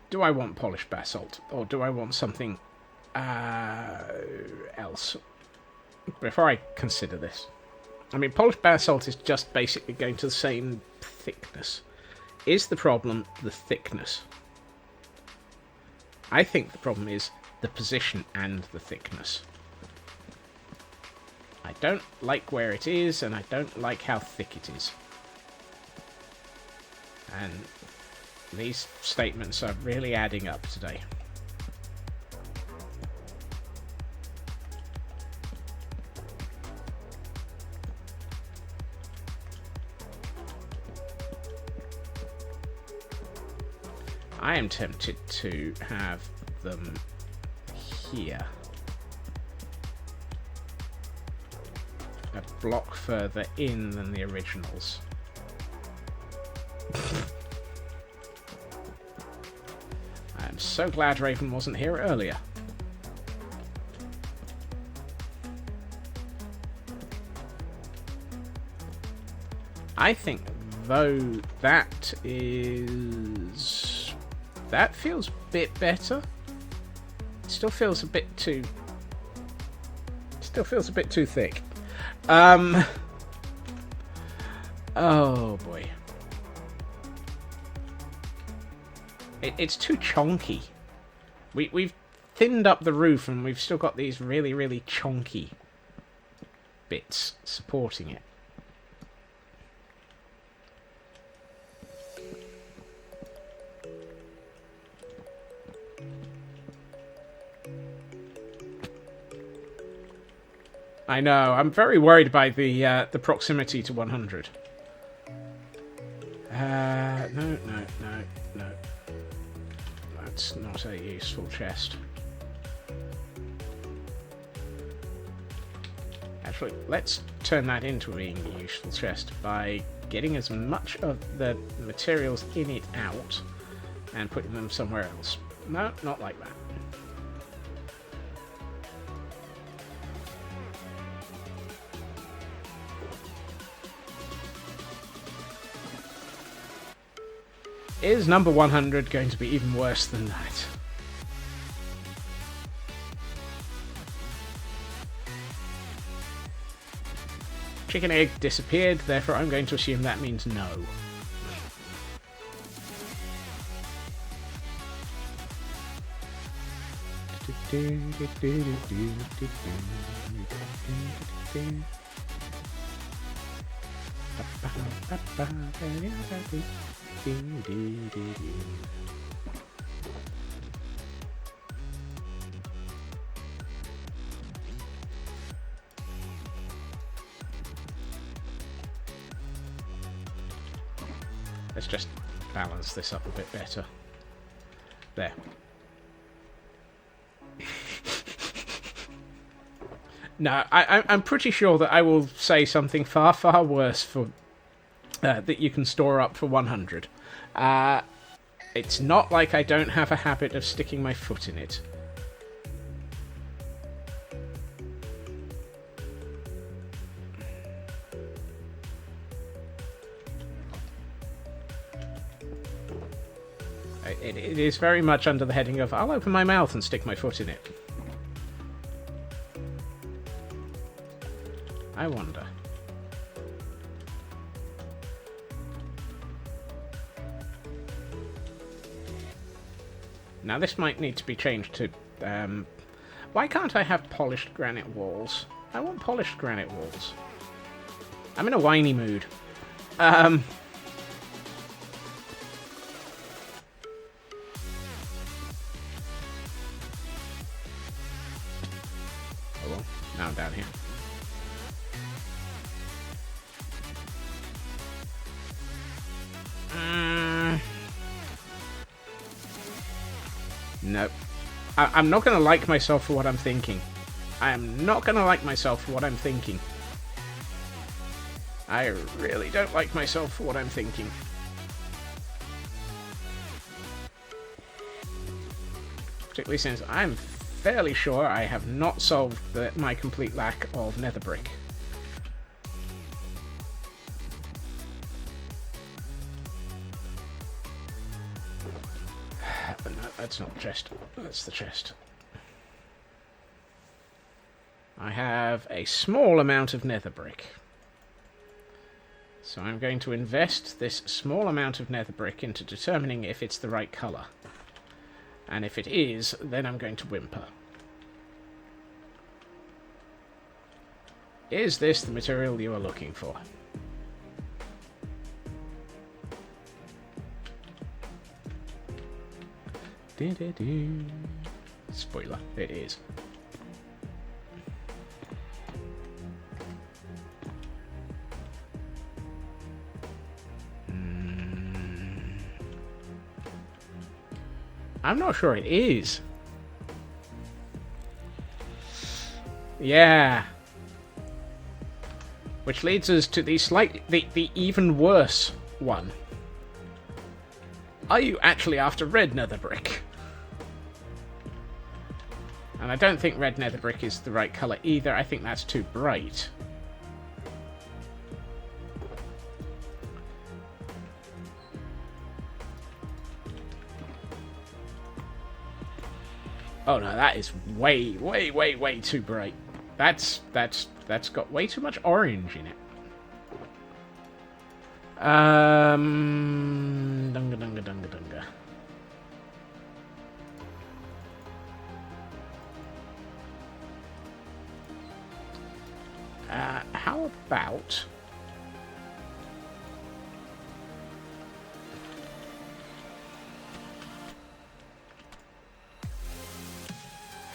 Do I want polished basalt, or do I want something else? Before I consider this, I mean, polished basalt is just basically going to the same thickness. Is the problem the thickness? I think the problem is the position and the thickness. I don't like where it is, and I don't like how thick it is. And these statements are really adding up today. I am tempted to have them here. A block further in than the originals. I'm so glad Raven wasn't here earlier. I think, though, that feels a bit better. It still feels a bit too thick. Oh boy. It's too chonky. We've thinned up the roof and we've still got these really, really chonky bits supporting it. I know, I'm very worried by the proximity to 100. No. That's not a useful chest. Actually, let's turn that into being a useful chest by getting as much of the materials in it out and putting them somewhere else. No, not like that. Is number 100 going to be even worse than that? Chicken egg disappeared, therefore I'm going to assume that means no. Let's just balance this up a bit better. There. No, I'm pretty sure that I will say something far, far worse for that you can store up for 100. It's not like I don't have a habit of sticking my foot in it. It is very much under the heading of, I'll open my mouth and stick my foot in it. I wonder. Now this might need to be changed to... why can't I have polished granite walls? I want polished granite walls. I'm in a whiny mood. Oh well, now I'm down here. Nope. I'm not going to like myself for what I'm thinking. I am not going to like myself for what I'm thinking. I really don't like myself for what I'm thinking. Particularly since I'm fairly sure I have not solved my complete lack of nether brick. But no, that's not the chest. That's the chest. I have a small amount of nether brick. So I'm going to invest this small amount of nether brick into determining if it's the right colour. And if it is, then I'm going to whimper. Is this the material you are looking for? Spoiler, it is. I'm not sure it is. Yeah. Which leads us to the even worse one. Are you actually after red nether brick? And I don't think red nether brick is the right colour either. I think that's too bright. Oh no, that is way, way, way, way too bright. That's got way too much orange in it. Dunga dunga dunga dunga. How about...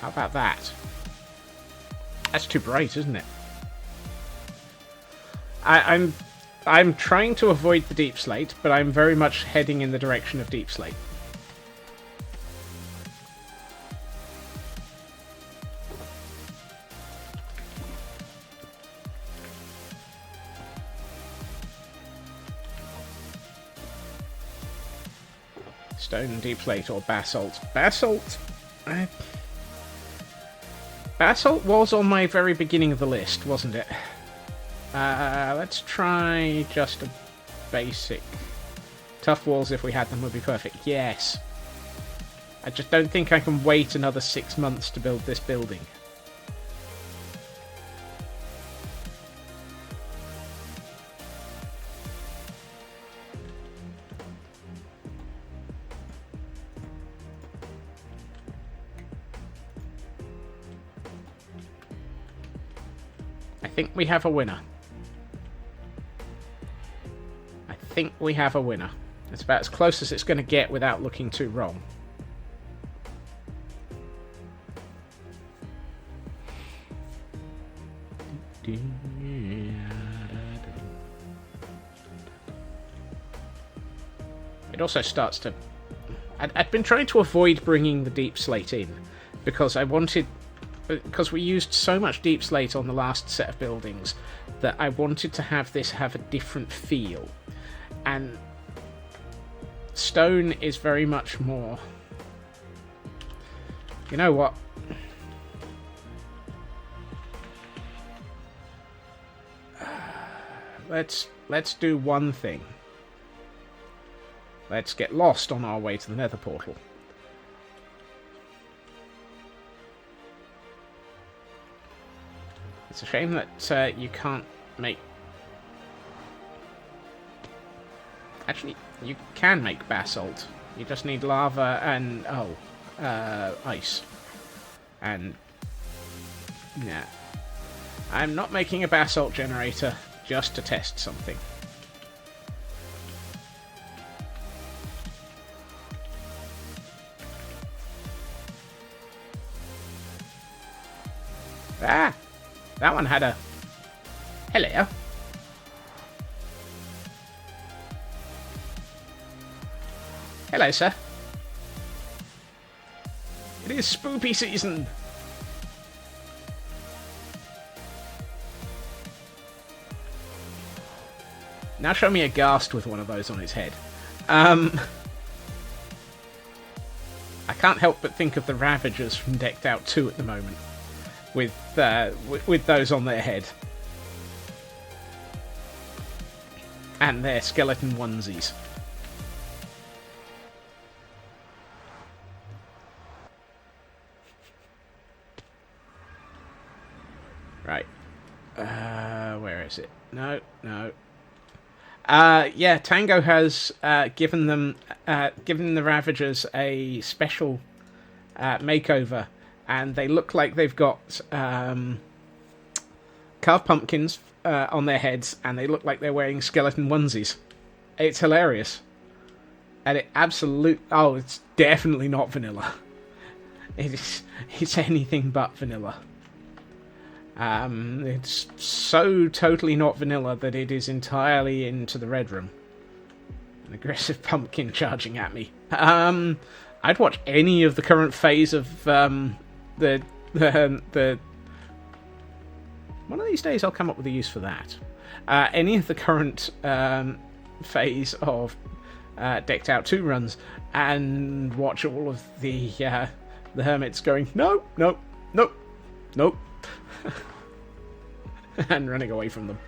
How about that? That's too bright, isn't it? I'm trying to avoid the deep slate, but I'm very much heading in the direction of deep slate. Stone, deep slate, or basalt? Basalt? Basalt was on my very beginning of the list, wasn't it? Let's try just a basic. Tough walls, if we had them, would be perfect. Yes. I just don't think I can wait another 6 months to build this building. I think we have a winner. I think we have a winner. It's about as close as it's going to get without looking too wrong. It also starts to... I'd been trying to avoid bringing the deep slate in because I wanted... Because we used so much deep slate on the last set of buildings that I wanted to have this have a different feel. And stone is very much more... You know what? Let's do one thing. Let's get lost on our way to the nether portal. It's a shame that you can't make... Actually, you can make basalt. You just need lava and... ice. And... yeah. I'm not making a basalt generator just to test something. Ah! That one had a... Hello. Hello, sir. It is spoopy season. Now show me a ghast with one of those on his head. I can't help but think of the Ravagers from Decked Out 2 at the moment, with those on their head. And their skeleton onesies. Right. Where is it? No. Yeah, Tango has given the Ravagers a special makeover, and they look like they've got carved pumpkins on their heads, and they look like they're wearing skeleton onesies. It's hilarious. And it's definitely not vanilla. It's anything but vanilla. It's so totally not vanilla that it is entirely into the Red Room. An aggressive pumpkin charging at me. I'd watch any of the current phase of the one of these days I'll come up with a use for that. Any of the current phase of Decked Out 2 runs and watch all of the hermits going, no, and running away from them.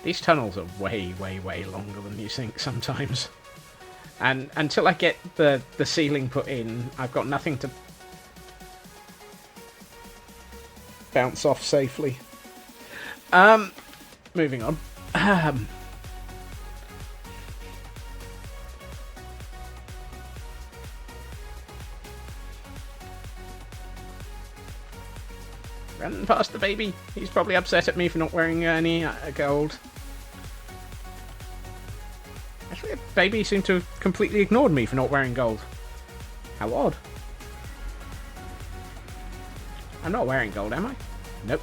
These tunnels are way, way, way longer than you think sometimes. And until I get the ceiling put in, I've got nothing to bounce off safely. Moving on. Run past the baby. He's probably upset at me for not wearing any gold. Actually, the baby seemed to have completely ignored me for not wearing gold. How odd. I'm not wearing gold, am I? Nope.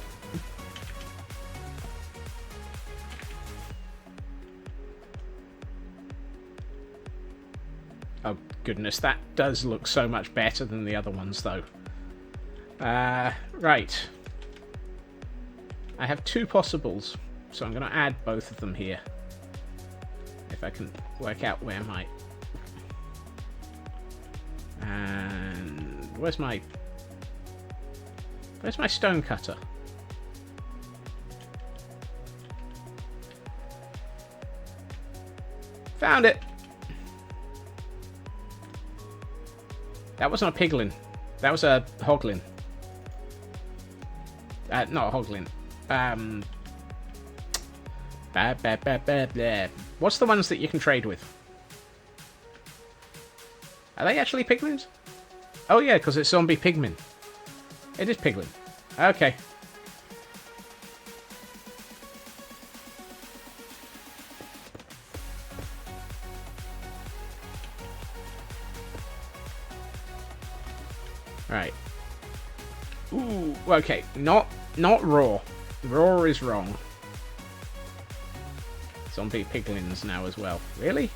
Oh, goodness, that does look so much better than the other ones, though. Right. I have two possibles, so I'm going to add both of them here. If I can work out where my... And... Where's my stone cutter? Found it! That wasn't a piglin. That was a hoglin. Not a hoglin. What's the ones that you can trade with? Are they actually piglins? Oh yeah, because it's zombie pigmin. It is piglin. Okay. Right. Ooh, okay. Not raw. Raw is wrong. Zombie piglins now as well. Really?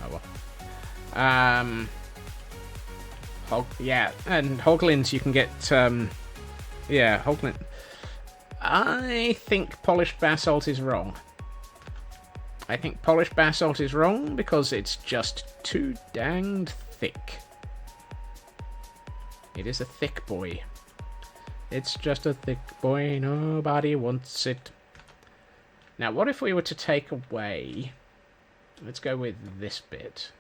Oh well. Yeah, and hoglins you can get, yeah, hoglin. I think polished basalt is wrong. I think polished basalt is wrong because it's just too danged thick. It is a thick boy. It's just a thick boy, nobody wants it. Now, what if we were to take away... Let's go with this bit.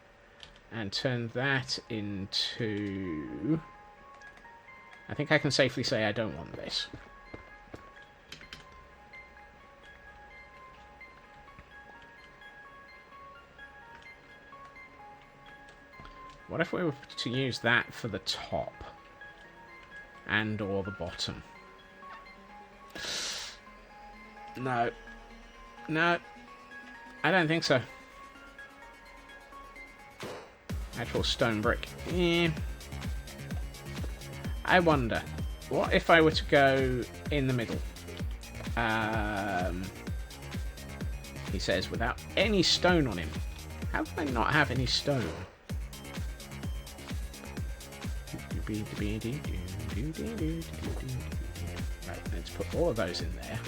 And turn that into... I think I can safely say I don't want this. What if we were to use that for the top? And or the bottom? No. No. I don't think so. Actual stone brick. Yeah. I wonder, what if I were to go in the middle? He says, without any stone on him. How can I not have any stone? Right, let's put all of those in there.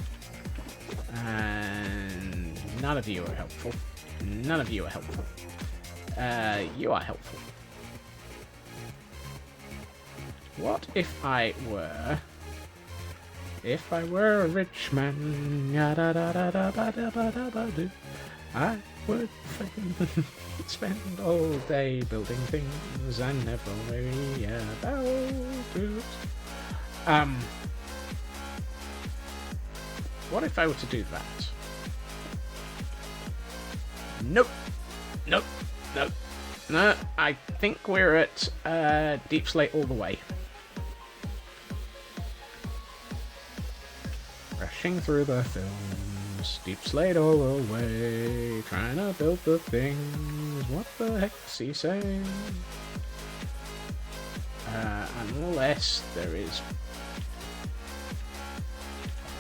And none of you are helpful. None of you are helpful. You are helpful. What if I were... If I were a rich man, I would spend all day building things and never worry about it. What if I were to do that? Nope. Nope. Nope. No, I think we're at Deep Slate all the way. Rushing through the films, Deep Slate all the way, trying to build the things. What the heck's he saying? Unless there is...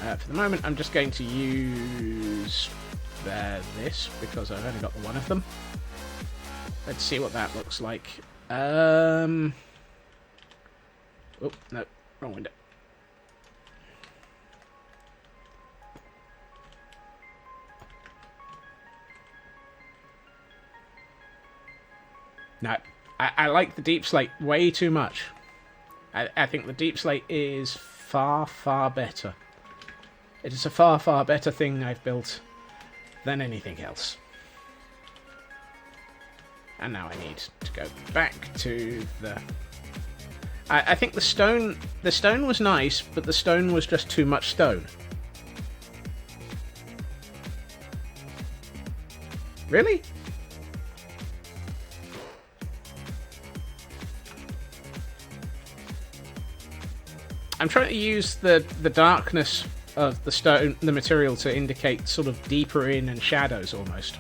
for the moment, I'm just going to use this, because I've only got the one of them. Let's see what that looks like. Oh, no, wrong window. No, I like the Deep Slate way too much. I think the Deep Slate is far, far better. It is a far, far better thing I've built than anything else. And now I need to go back to the... I think the stone was nice, but the stone was just too much stone. Really? I'm trying to use the darkness of the stone, the material, to indicate sort of deeper in and shadows almost.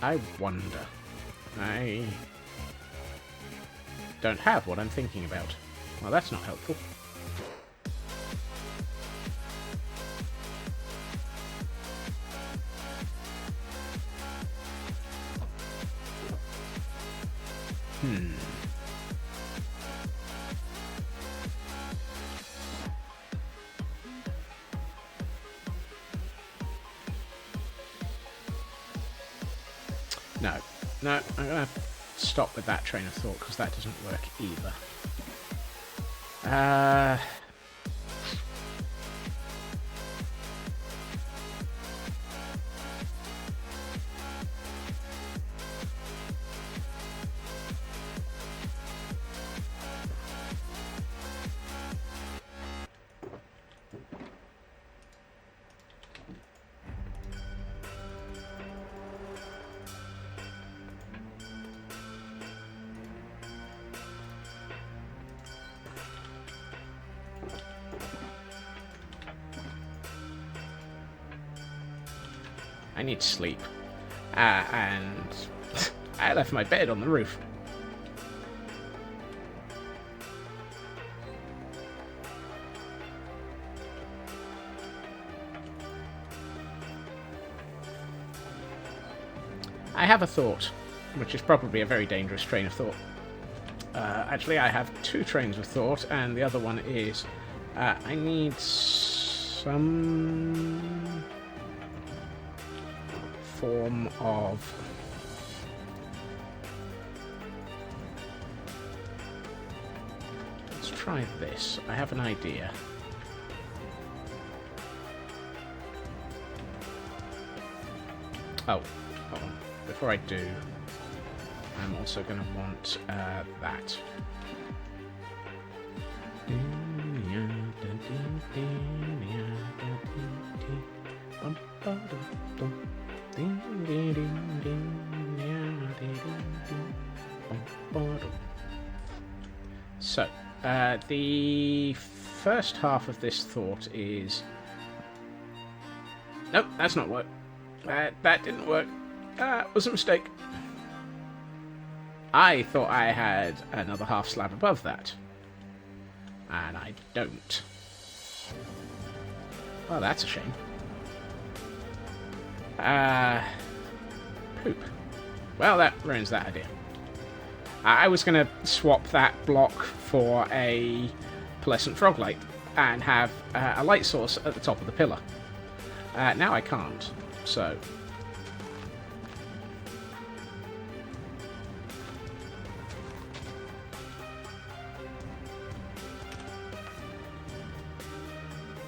I wonder. I don't have what I'm thinking about. Well, that's not helpful. No, I'm going to stop with that train of thought, because that doesn't work either. I need sleep. And I left my bed on the roof. I have a thought, which is probably a very dangerous train of thought. Actually, I have two trains of thought, and the other one is I need some form of let's try this. I have an idea. Oh, hold on. Before I do, I'm also going to want that. The first half of this thought is... Nope, that's not work. That didn't work. It was a mistake. I thought I had another half slab above that. And I don't. Well, that's a shame. Poop. Well, that ruins that idea. I was going to swap that block for a pearlescent frog light and have a light source at the top of the pillar. Now I can't, so...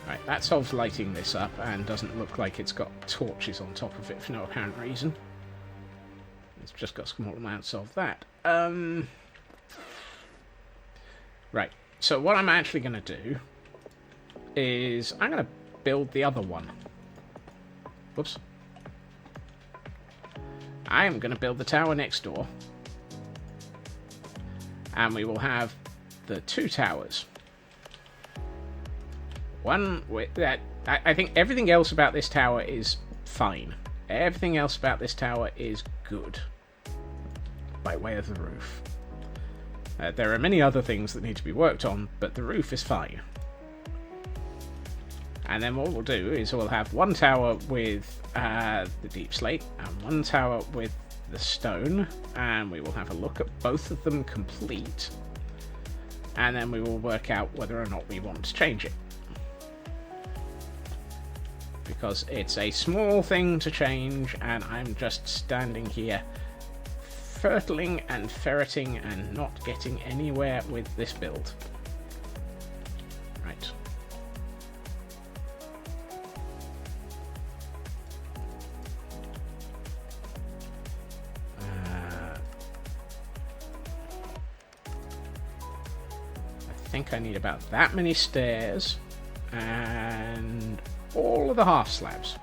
Right, that solves lighting this up and doesn't look like it's got torches on top of it for no apparent reason. It's just got small amounts of that. Right, so what I'm actually going to do is I'm going to build the other one. Whoops. I am going to build the tower next door. And we will have the two towers. One with that. I think everything else about this tower is fine. Everything else about this tower is good. By way of the roof. There are many other things that need to be worked on, but the roof is fine. And then what we'll do is we'll have one tower with the deep slate and one tower with the stone, and we will have a look at both of them complete, and then we will work out whether or not we want to change it. Because it's a small thing to change, and I'm just standing here fertling and ferreting and not getting anywhere with this build. Right. I think I need about that many stairs and all of the half slabs.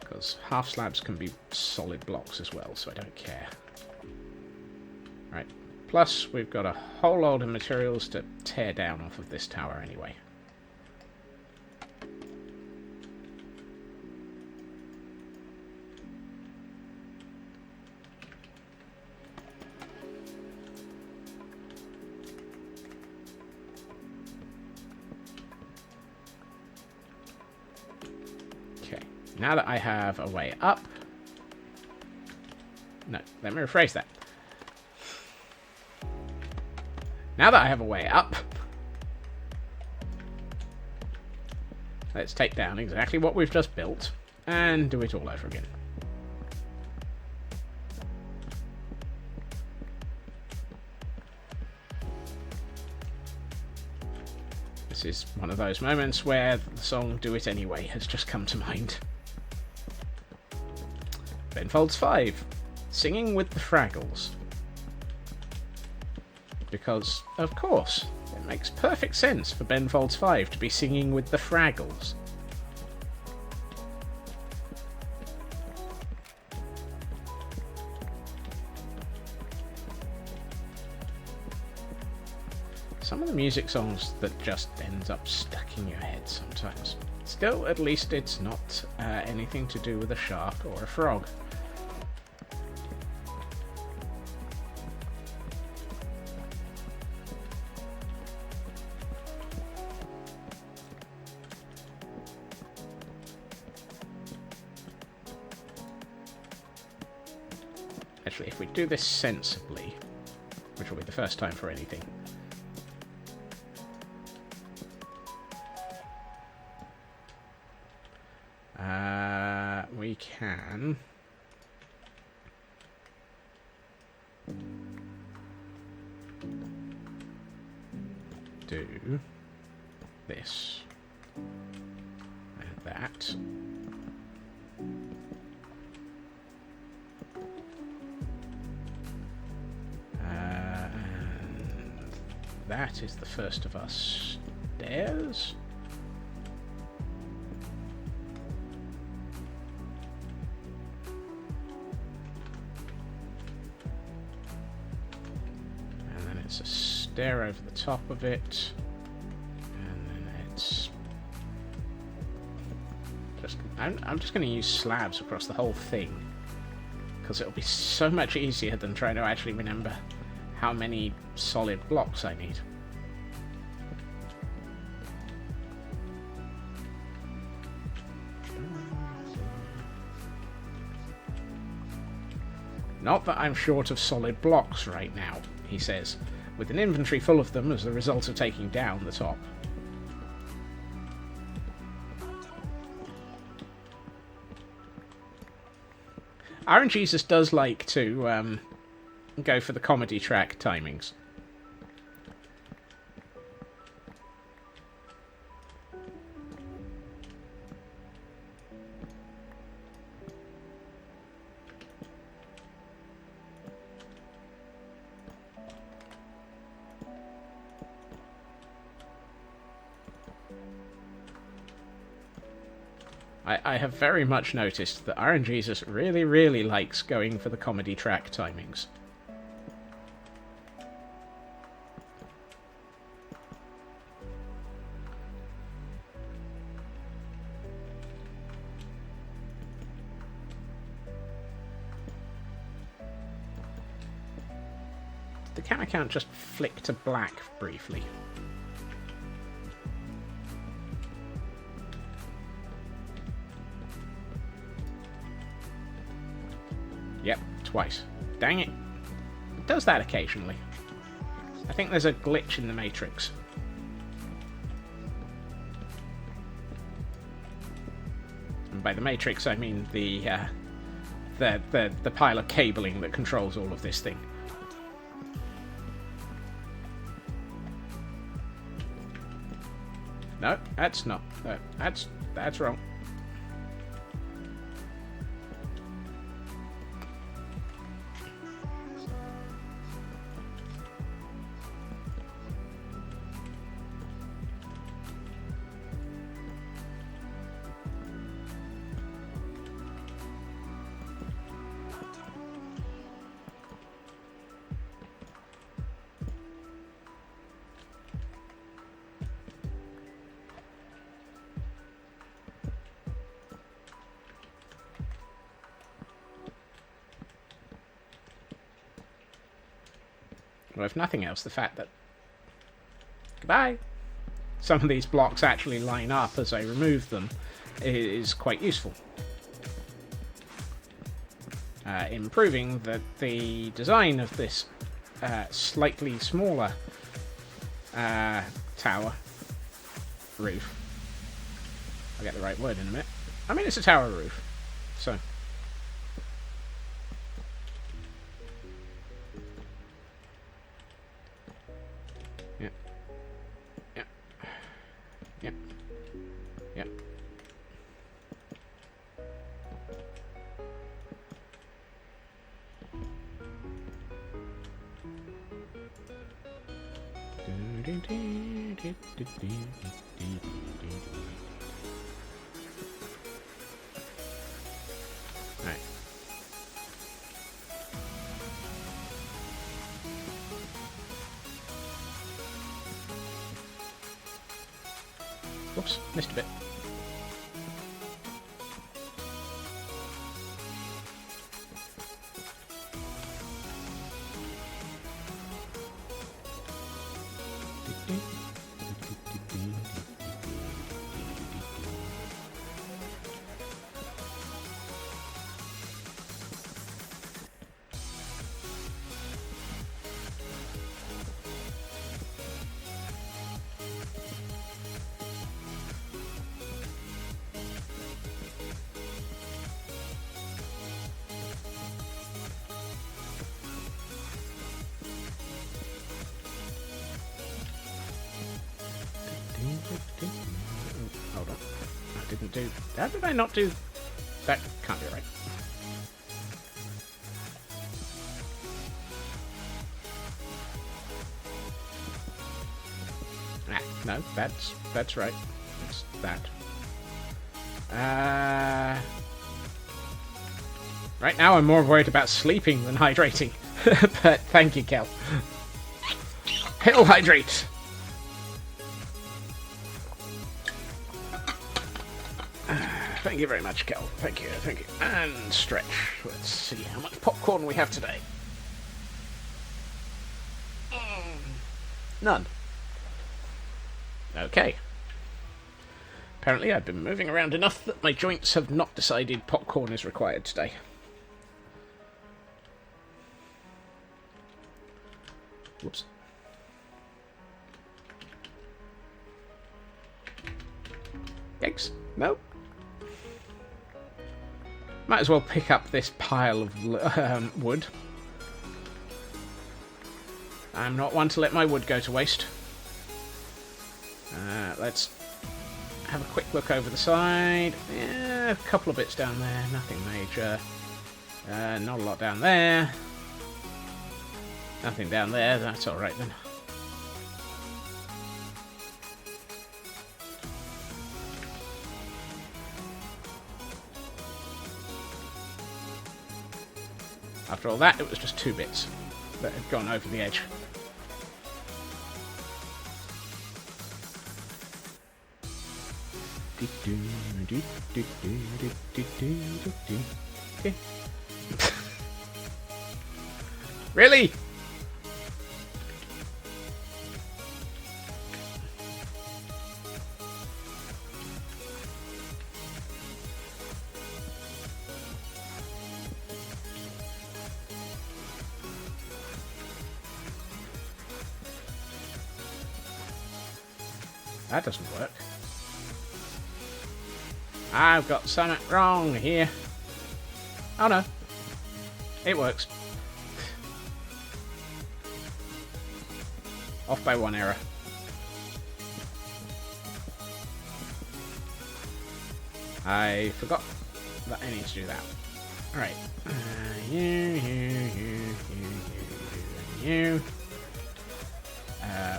Because half slabs can be solid blocks as well, so I don't care. Right. Plus, we've got a whole load of materials to tear down off of this tower anyway. Now that I have a way up... No, let me rephrase that. Now that I have a way up... Let's take down exactly what we've just built and do it all over again. This is one of those moments where the song Do It Anyway has just come to mind. Ben Folds 5, Singing with the Fraggles. Because, of course, it makes perfect sense for Ben Folds 5 to be singing with the Fraggles. Some of the music songs that just ends up stuck in your head sometimes. Still, at least it's not anything to do with a shark or a frog. Actually, if we do this sensibly, which will be the first time for anything, we can do this and that. And that is the first of our stairs. stair over the top of it. And then it's... I'm just going to use slabs across the whole thing, because it'll be so much easier than trying to actually remember how many solid blocks I need. Not that I'm short of solid blocks right now, he says, with an inventory full of them as a result of taking down the top. Iron Jesus does like to go for the comedy track timings. I have very much noticed that Iron Jesus really, really likes going for the comedy track timings. Did the camera count just flick to black briefly? Yep, twice. Dang it. It does that occasionally. I think there's a glitch in the Matrix. And by the Matrix, I mean the pile of cabling that controls all of this thing. No, that's not. That's wrong. Well, if nothing else, the fact that... Goodbye! Some of these blocks actually line up as I remove them is quite useful. In proving that the design of this slightly smaller tower roof... I'll get the right word in a minute. I mean, it's a tower roof, so... Right. Whoops, missed a bit. Hold on. I didn't do... How did I not do... That can't be right. Ah, no, that's right. It's that. Right now I'm more worried about sleeping than hydrating. But thank you, Kel. He'll hydrate. Thank you very much, Kel. Thank you, thank you. And stretch. Let's see how much popcorn we have today. None. Okay. Apparently I've been moving around enough that my joints have not decided popcorn is required today. Whoops. Yikes. No. Might as well pick up this pile of wood. I'm not one to let my wood go to waste. Let's have a quick look over the side. Yeah, a couple of bits down there. Nothing major. Not a lot down there. Nothing down there. That's alright then. After all that, it was just 2 bits that had gone over the edge. Okay. Really? That doesn't work. I've got something wrong here. Oh no. It works. Off by 1 error. I forgot that I need to do that. Alright. You.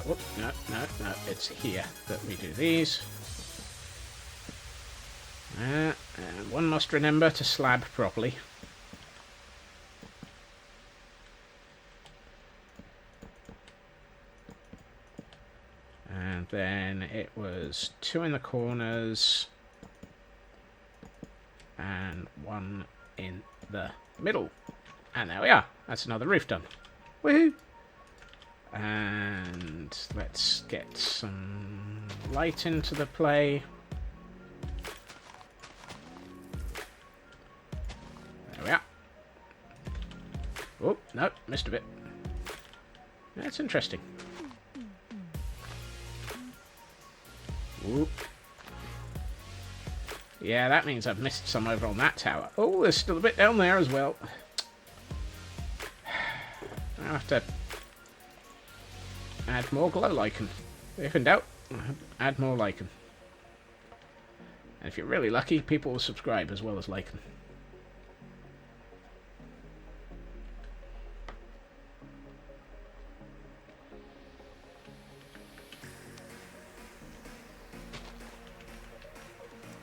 Whoops, no, it's here that we do these. And one must remember to slab properly. And then it was 2 in the corners and 1 in the middle. And there we are. That's another roof done. Woohoo! And let's get some light into the play. There we are. Oh, no, missed a bit. That's interesting. Whoop. Yeah, that means I've missed some over on that tower. Oh, there's still a bit down there as well. I'll have to add more glow lichen. If in doubt, add more lichen. And if you're really lucky, people will subscribe as well as lichen.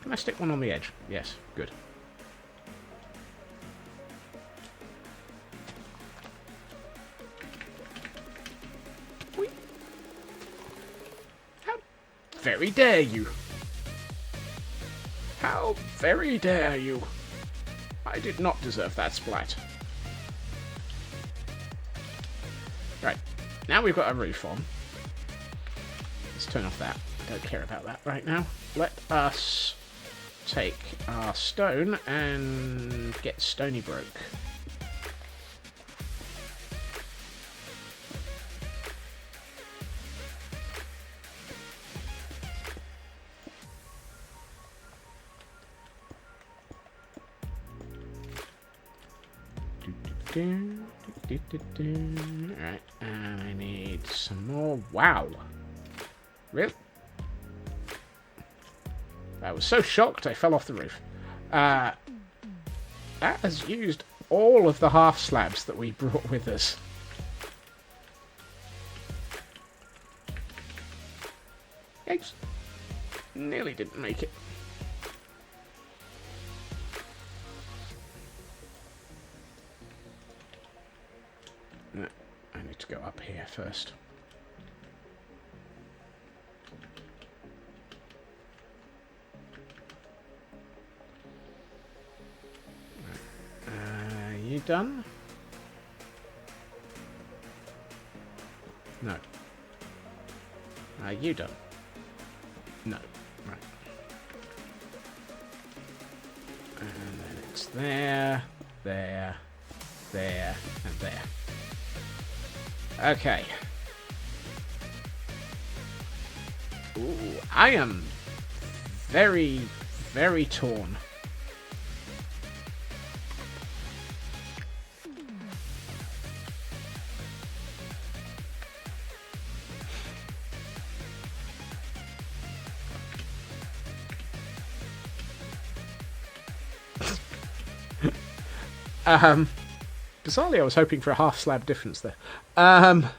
Can I stick one on the edge? Yes, good. How very dare you? How very dare you? I did not deserve that splat. Right, now we've got a roof on. Let's turn off that. I don't care about that right now. Let us take our stone and get Stony Broke. Alright, and I need some more. Wow. Really? I was so shocked I fell off the roof. That has used all of the half slabs that we brought with us. Yikes. Nearly didn't make it. I need to go up here first. done? No. Are you done? No. Right. And then it's there, there, there, and there. Okay. Ooh, I am very, very torn. Bizarrely, I was hoping for a half slab difference there. I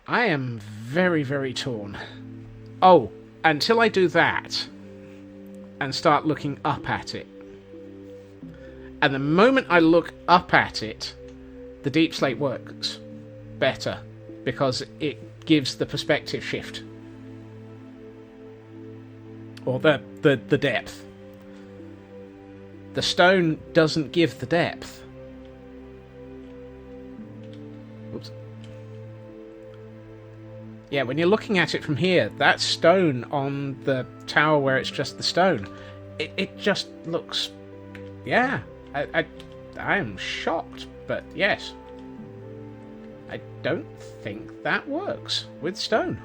am very, very torn. Oh, until I do that and start looking up at it. And the moment I look up at it, the deep slate works better because it gives the perspective shift. Or the depth. The stone doesn't give the depth. Oops. Yeah, when you're looking at it from here, that stone on the tower where it's just the stone, it just looks... Yeah, I am shocked, but yes. I don't think that works with stone.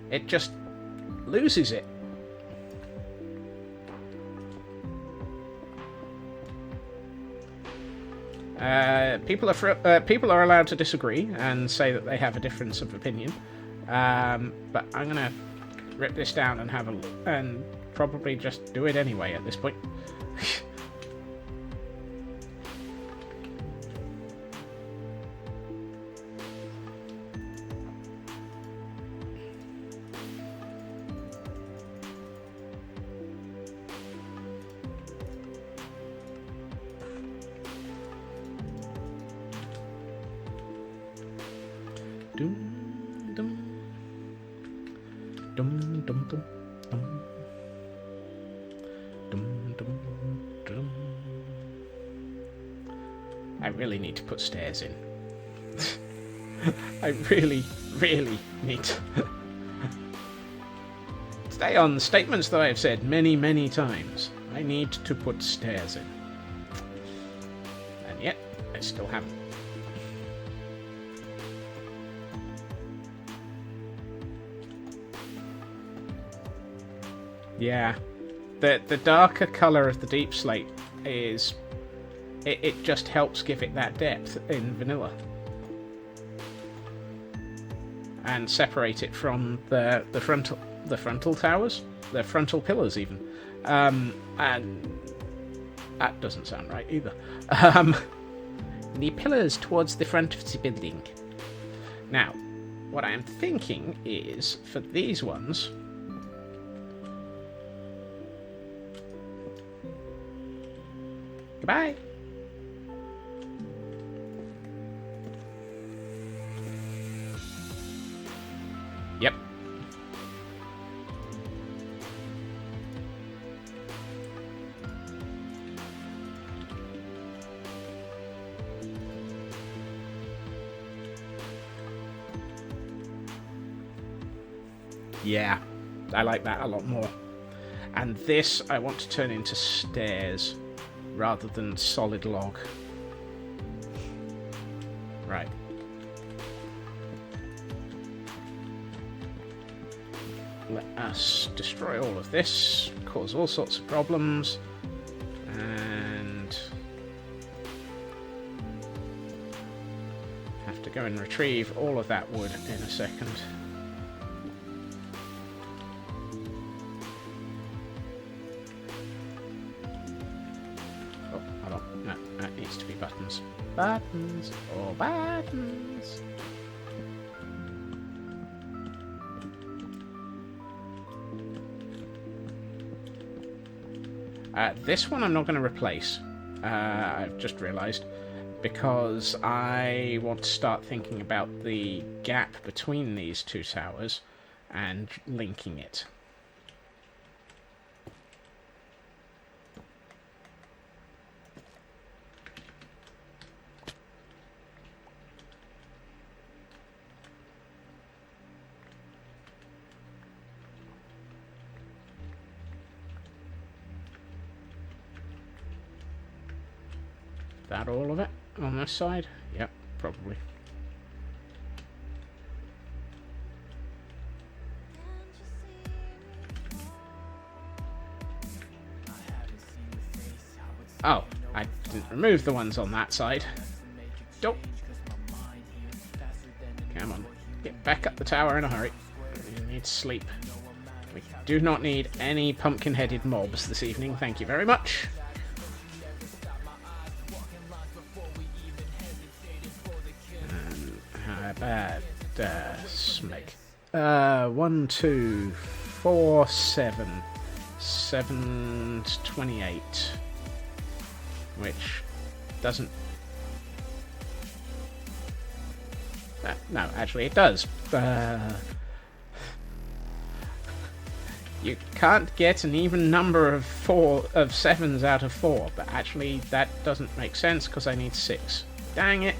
It just loses it. People are allowed to disagree and say that they have a difference of opinion, but I'm gonna rip this down and have a look, and probably just do it anyway at this point. Dum dum dum dum dum dum dum dum dum. I really need to put stairs in. I really, really need to. Stay on statements that I've said many, many times. I need to put stairs in. And yet, I still haven't. Yeah, the darker colour of the deep slate is... It just helps give it that depth in vanilla. And separate it from the frontal towers, the frontal pillars even. And that doesn't sound right either. The pillars towards the front of the building. Now, what I am thinking is for these ones. Goodbye. Yep. Yeah, I like that a lot more. And this I want to turn into stairs rather than solid log. Right. Let us destroy all of this, cause all sorts of problems, and have to go and retrieve all of that wood in a second. Oh, hold on. No, that needs to be buttons. Buttons, or buttons. This one I'm not going to replace, I've just realised, because I want to start thinking about the gap between these two towers and linking it. That all of it on this side? Yep, probably. Oh, I didn't remove the ones on that side. Nope. Come on, get back up the tower in a hurry. You need sleep. We do not need any pumpkin-headed mobs this evening, thank you very much. How about Smeg? 1, 2, 4, 7. 7's 28. Which doesn't... no, actually it does. You can't get an even number of 7s out of 4, but actually that doesn't make sense because I need 6. Dang it.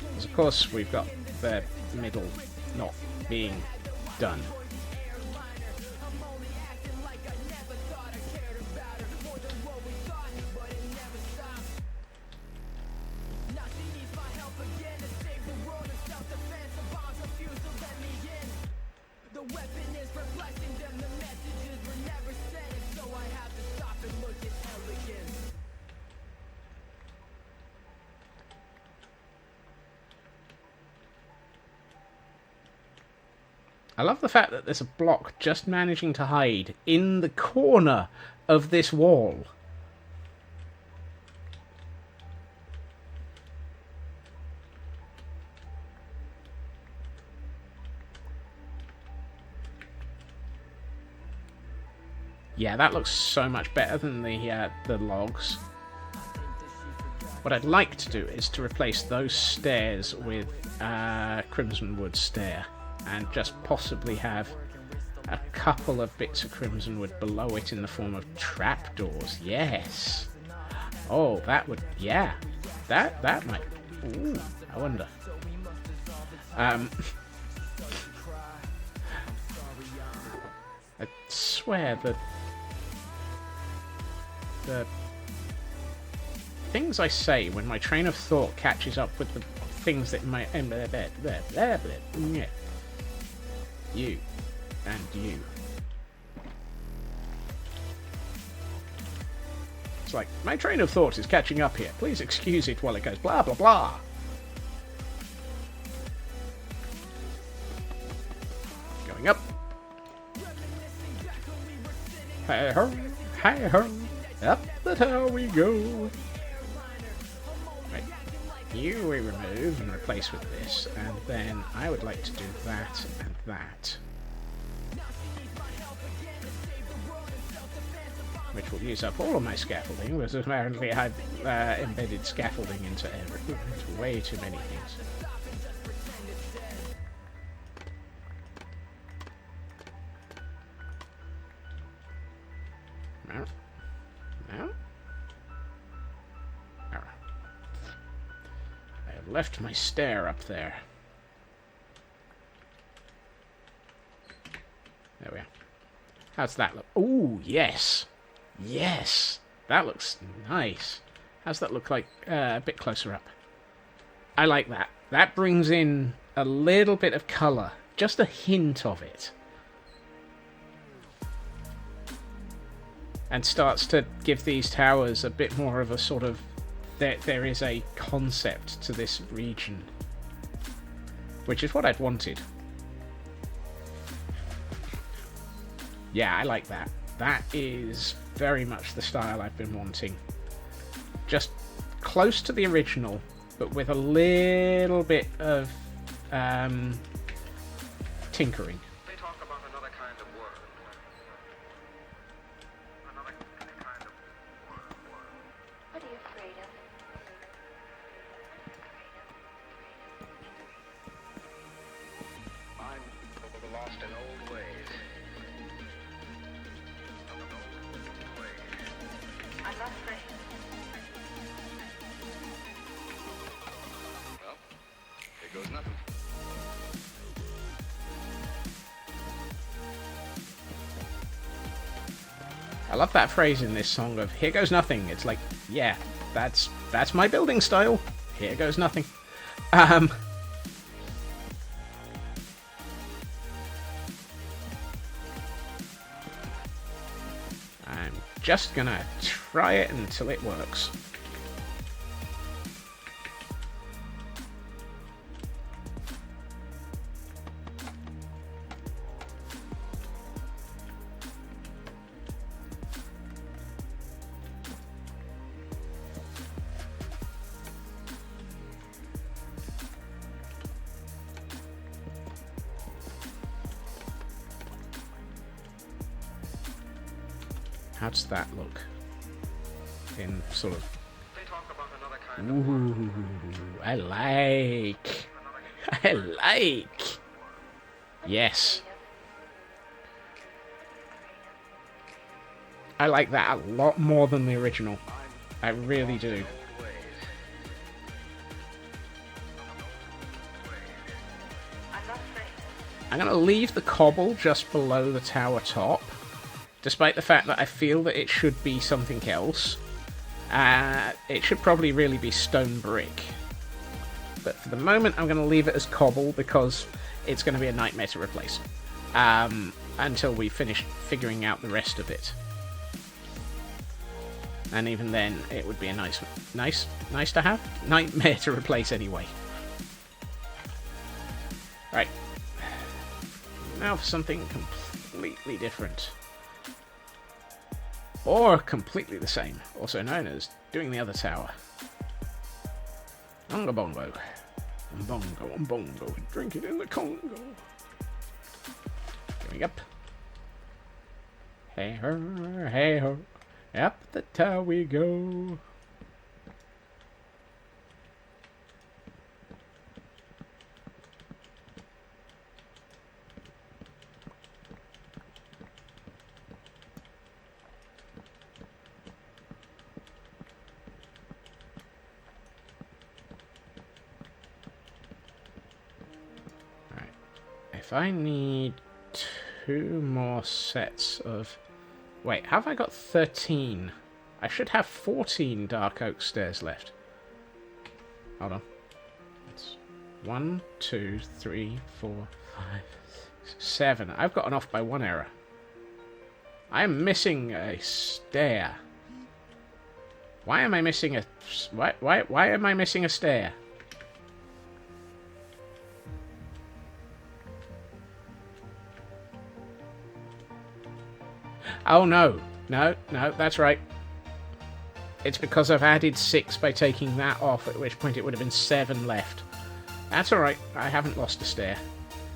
Because of course we've got the middle not being done. I love the fact that there's a block just managing to hide in the corner of this wall. Yeah, that looks so much better than the logs. What I'd like to do is to replace those stairs with Crimson Wood stair. And just possibly have a couple of bits of Crimson Wood below it in the form of trapdoors. Yes. Oh, that would... yeah. That might... ooh, I wonder. I swear that the things I say when my train of thought catches up with the things that my... yeah. You. And you. It's like, my train of thought is catching up here. Please excuse it while it goes blah blah blah. Going up. Hey ho, hey ho. Up the tower we go. Right. You we remove and replace with this, and then I would like to do that and that. Which will use up all of my scaffolding, because apparently I've embedded scaffolding into way too many things. No. No. I have left my stair up there. There we are. How's that look? Ooh, yes. Yes. That looks nice. How's that look like a bit closer up? I like that. That brings in a little bit of colour. Just a hint of it. And starts to give these towers a bit more of a sort of... There is a concept to this region. Which is what I'd wanted. Yeah, I like that. That is very much the style I've been wanting. Just close to the original, but with a little bit of tinkering. They talk about another kind of world. Another kind of world. What are you afraid of? I'm lost in old ways. I'm not afraid. Well, here goes nothing. I love that phrase in this song of "Here goes nothing." It's like, yeah, that's my building style. Here goes nothing. I'm just gonna try it until it works. How does that look? In sort of... They talk about another kind of world. Ooh, I like. I like. Yes. I like that a lot more than the original. I really do. Old ways. I'm going to leave the cobble just below the tower top, despite the fact that I feel that it should be something else. It should probably really be stone brick. But for the moment, I'm going to leave it as cobble because it's going to be a nightmare to replace. Until we finish figuring out the rest of it. And even then, it would be a nice to have. Nightmare to replace anyway. Right. Now for something completely different. Or completely the same. Also known as doing the other tower. Unga bongo. Bongo, bongo. Drink it in the Congo. Going up. Hey ho, hey ho. Up the tower we go. Alright. If I need 2 more sets of... Wait, have I got 13? I should have 14 dark oak stairs left. Hold on. It's 1, 2, 3, 4, 5, 6, 7. I've gotten off by 1 error. I'm missing a stair. Why am I missing a... Why am I missing a stair? Oh no. No, that's right. It's because I've added 6 by taking that off, at which point it would have been 7 left. That's alright, I haven't lost a stair.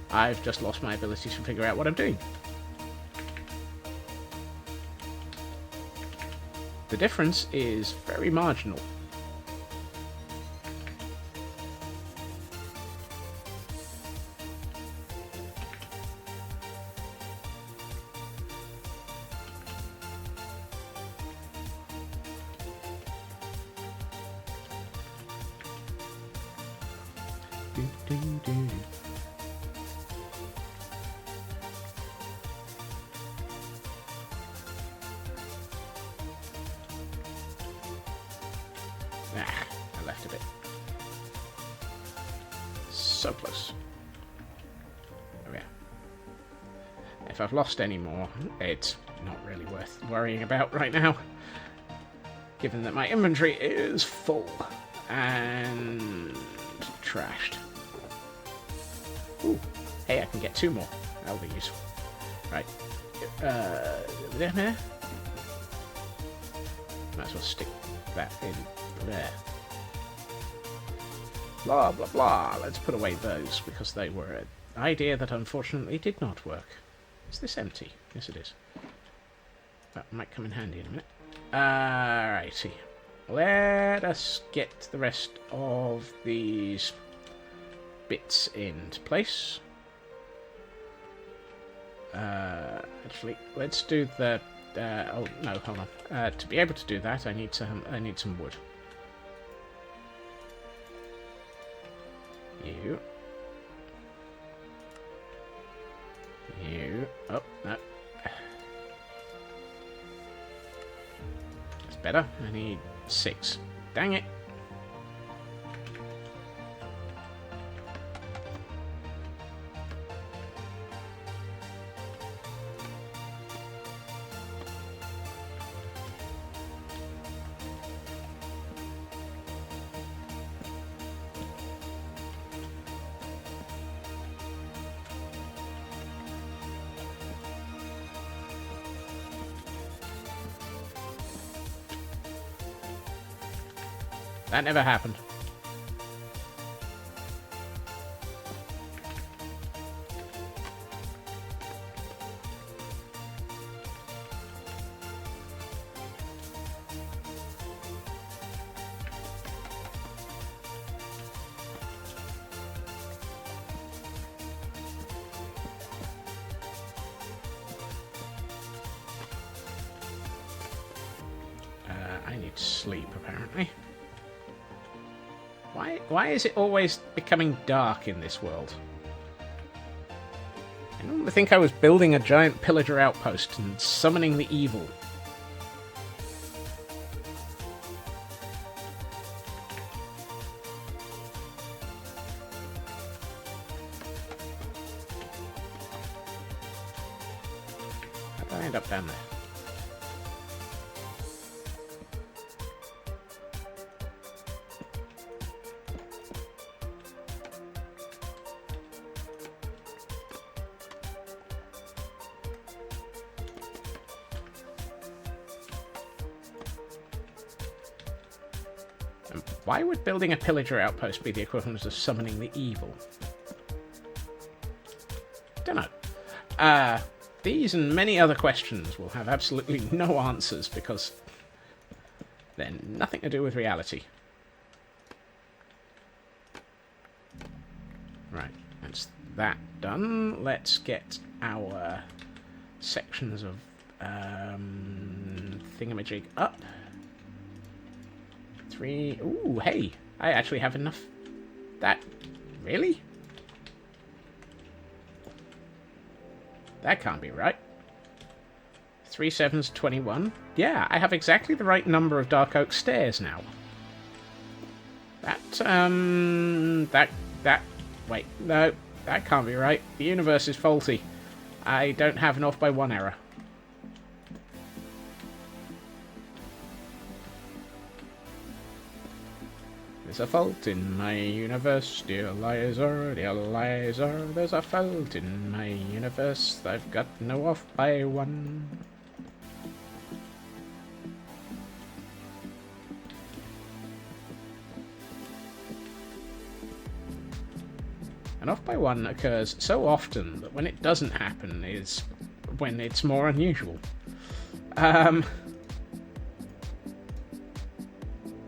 I've just lost my ability to figure out what I'm doing. The difference is very marginal. I left a bit. So close. Oh yeah. If I've lost any more, it's not really worth worrying about right now. Given that my inventory is full and trashed. Ooh, hey, I can get 2 more. That'll be useful. Right. There. Might as well stick that in there. Blah, blah, blah. Let's put away those, because they were an idea that unfortunately did not work. Is this empty? Yes, it is. That might come in handy in a minute. Alrighty. Let us get the rest of these bits into place. Actually, let's do the... oh, no, hold on. To be able to do that, I need some wood. You. Oh, no. better. I need 6. Dang it. That never happened. I need sleep, apparently. Why is it always becoming dark in this world? I normally think I was building a giant pillager outpost and summoning the evil. How did I end up down there? Why would building a pillager outpost be the equivalent of summoning the evil? Don't know. These and many other questions will have absolutely no answers because they're nothing to do with reality. Right, that's that done. Let's get our sections of thingamajig up. 3. Ooh, hey, I actually have enough. That, really? That can't be right. 3 7's 21. Yeah, I have exactly the right number of dark oak stairs now. Wait, no, that can't be right. The universe is faulty. I don't have an off by 1 error. There's a fault in my universe, dear Liza, dear Liza. There's a fault in my universe. I've got no off by 1. An off by 1 occurs so often that when it doesn't happen is when it's more unusual.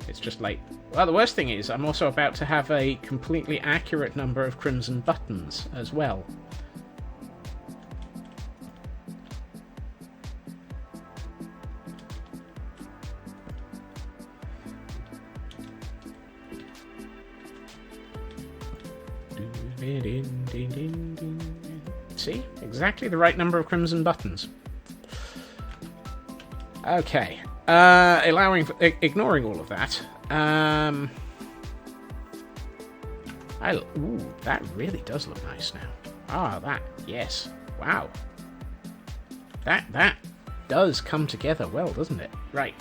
It's just late. Well, the worst thing is, I'm also about to have a completely accurate number of crimson buttons as well. See? Exactly the right number of crimson buttons. Okay. Ignoring all of that. Ooh, that really does look nice now. Ah, that, yes. Wow. That does come together well, doesn't it? Right,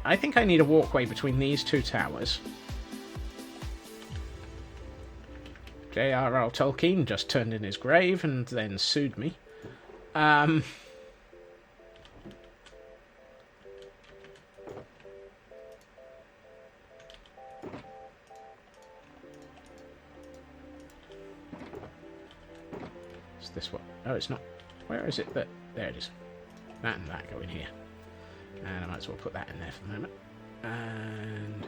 I think I need a walkway between these 2 towers. J.R.R. Tolkien just turned in his grave and then sued me. Is this what? Oh, it's not. Where is it that... There it is. That and that go in here. And I might as well put that in there for the moment. And...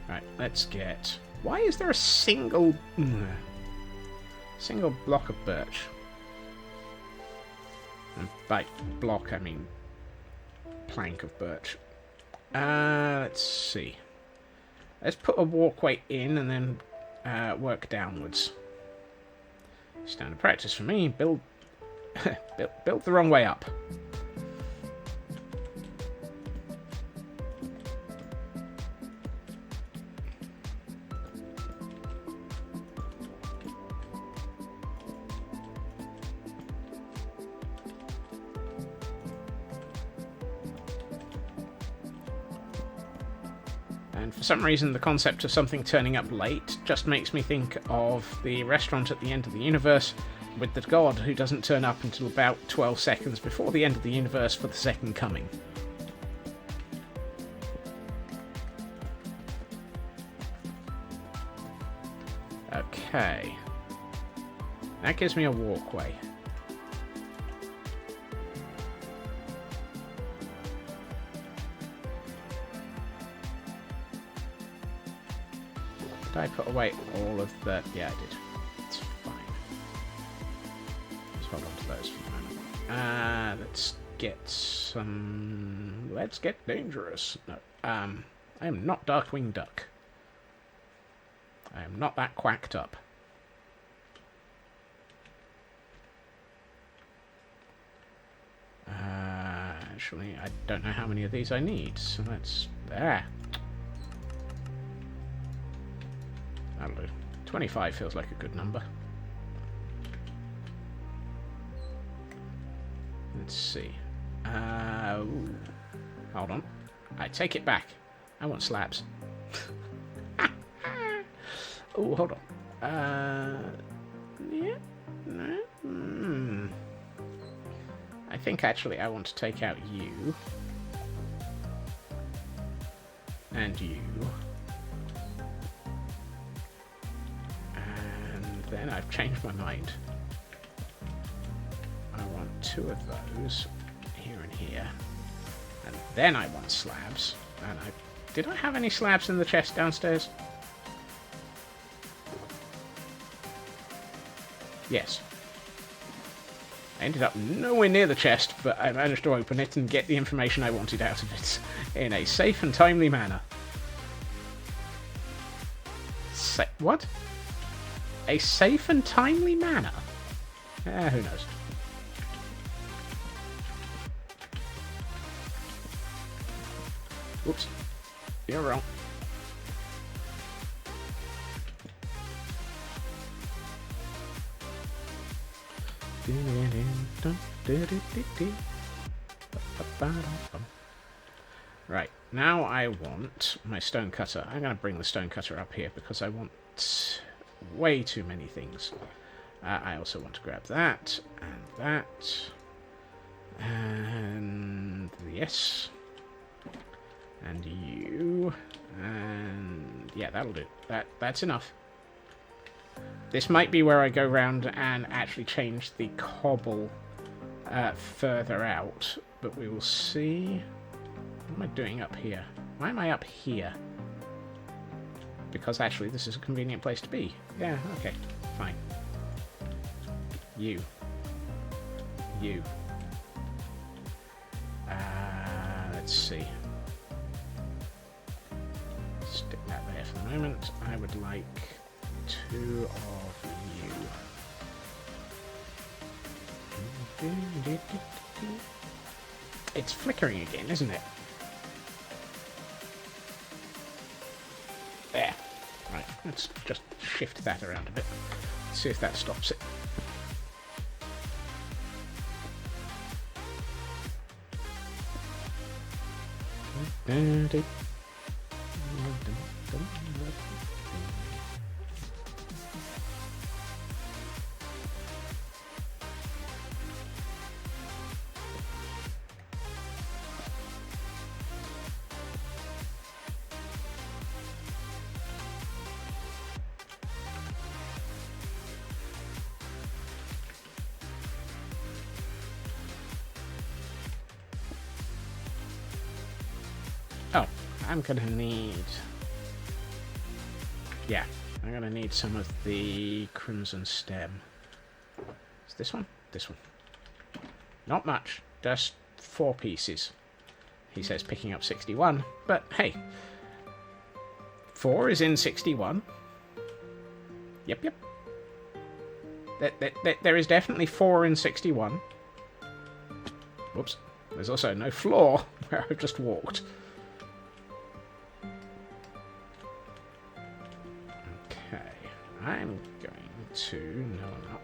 Right, let's get... Why is there a single block of birch? And by block, I mean plank of birch. Let's see. Let's put a walkway in and then work downwards. Standard practice for me. Build build the wrong way up. And for some reason, the concept of something turning up late just makes me think of the restaurant at the end of the universe with the god who doesn't turn up until about 12 seconds before the end of the universe for the second coming. Okay. That gives me a walkway. Did I put away all of the... Yeah, I did. It's fine. Let's hold on to those for the moment. Let's get some... Let's get dangerous. No, I am not Darkwing Duck. I am not that quacked up. Actually, I don't know how many of these I need, so let's... There. That'll do. 25 feels like a good number. Let's see. Ooh. Hold on. I take it back. I want slabs. Oh, hold on. Yeah. No. I think actually I want to take out you. And you. And then I've changed my mind. I want 2 of those. Here and here. And then I want slabs. And did I have any slabs in the chest downstairs? Yes. I ended up nowhere near the chest, but I managed to open it and get the information I wanted out of it in a safe and timely manner. What? A safe and timely manner? Who knows? Oops. You're wrong. Right, now I want my stone cutter. I'm going to bring the stone cutter up here because I want way too many things. I also want to grab that, and that, and yes, and you, and yeah, that'll do. That's enough. This might be where I go round and actually change the cobble further out, but we will see. What am I doing up here? Why am I up here? Because actually this is a convenient place to be. Yeah, okay, fine. You. Let's see. Stick that there for the moment. I would like 2 of you. It's flickering again, isn't it? There. Right, let's just shift that around a bit. See if that stops it. Oh, I'm gonna need... Yeah, I'm gonna need some of the crimson stem. Is this one? This one. Not much, just 4 pieces. He says picking up 61, but hey. 4 is in 61. Yep. There is definitely 4 in 61. Whoops. There's also no floor where I've just walked. Okay. I'm going to... No, I'm not.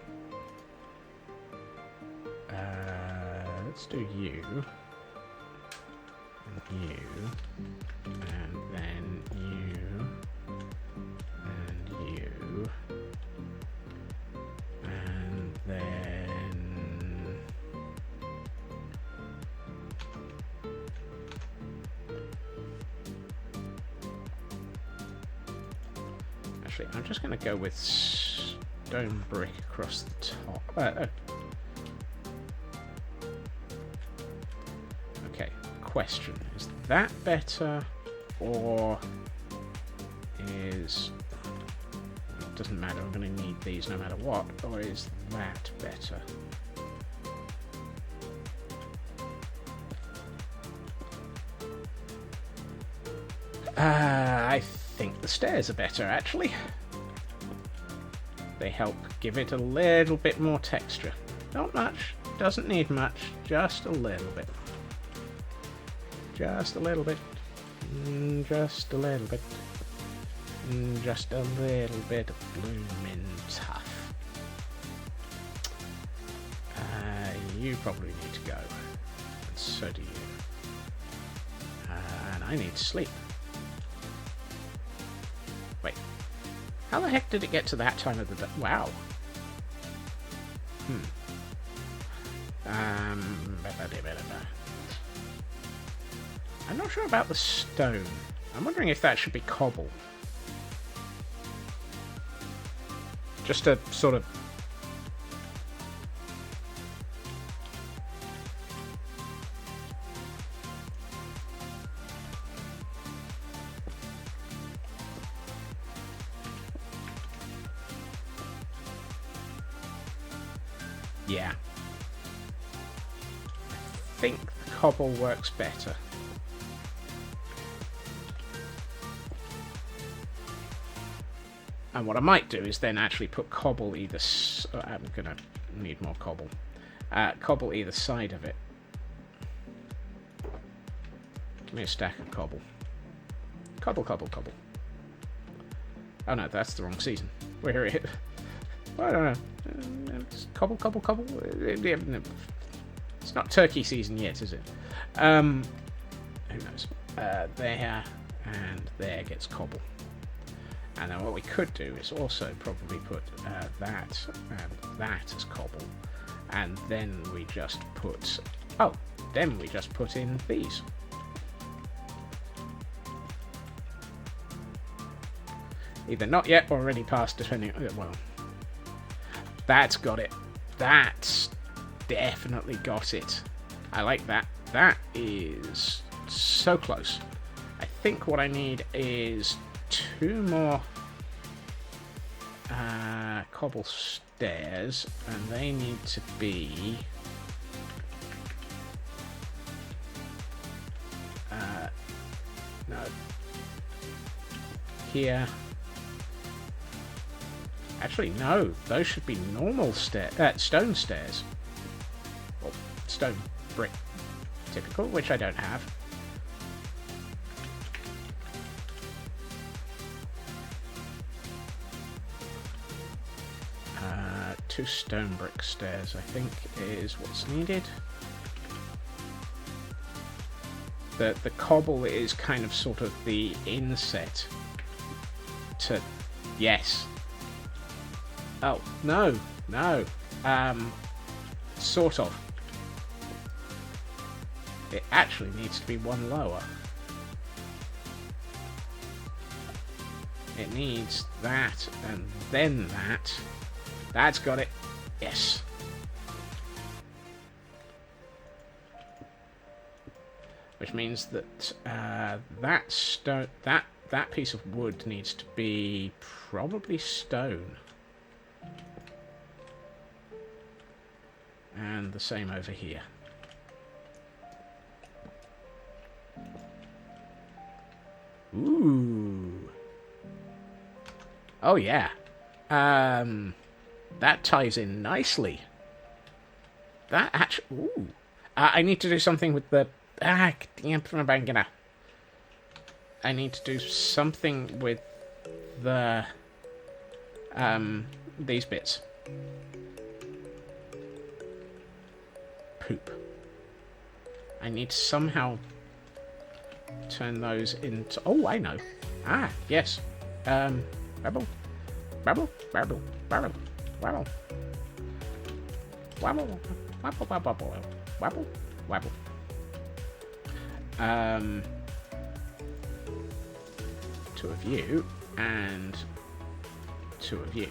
Let's do you. And you. And then you. And you. And then... Actually, I'm just going to go with stone brick across the top. Okay, question. Is that better, or is... It doesn't matter, I'm going to need these no matter what, or is that better? I think the stairs are better, actually. They help give it a little bit more texture. Not much, doesn't need much, just a little bit. Just a little bit. Just a little bit. Just a little bit of bloomin' tough. You probably need to go. And so do you. And I need to sleep. Wait. How the heck did it get to that time of the day? Wow. I'm not sure about the stone. I'm wondering if that should be cobble. Just to sort of... Yeah. I think cobble works better. And what I might do is then actually put cobble either... I'm going to need more cobble. Cobble either side of it. Give me a stack of cobble. Cobble, cobble, cobble. Oh no, that's the wrong season. Where is it? I don't know. It's cobble, cobble, cobble. It's not turkey season yet, is it? Who knows? There and there gets cobble. And then what we could do is also probably put that and that as cobble. And then we just put... Oh, then we just put in these. Either not yet or already past, depending... Well, that's got it. That's definitely got it. I like that. That is so close. I think what I need is 2 more cobble stairs, and they need to be no, here. Actually, no, those should be normal stone stairs. Or stone brick typical, which I don't have. 2 stone brick stairs, I think, is what's needed. The cobble is kind of sort of the inset to... Yes. Oh, no. No. Sort of. It actually needs to be 1 lower. It needs that, and then that. That's got it. Yes. Which means that that piece of wood needs to be probably stone. And the same over here. Ooh. Oh yeah. that ties in nicely. That actually... Ooh. I need to do something with the... I need to do something with the... these bits. Poop. I need to somehow turn those into... Oh, I know. Ah, yes. Babble. Babble. Babble. Babble. Wabble. Wabble. Wabble. Wabble. Wabble. Wabble. Two of you and two of you.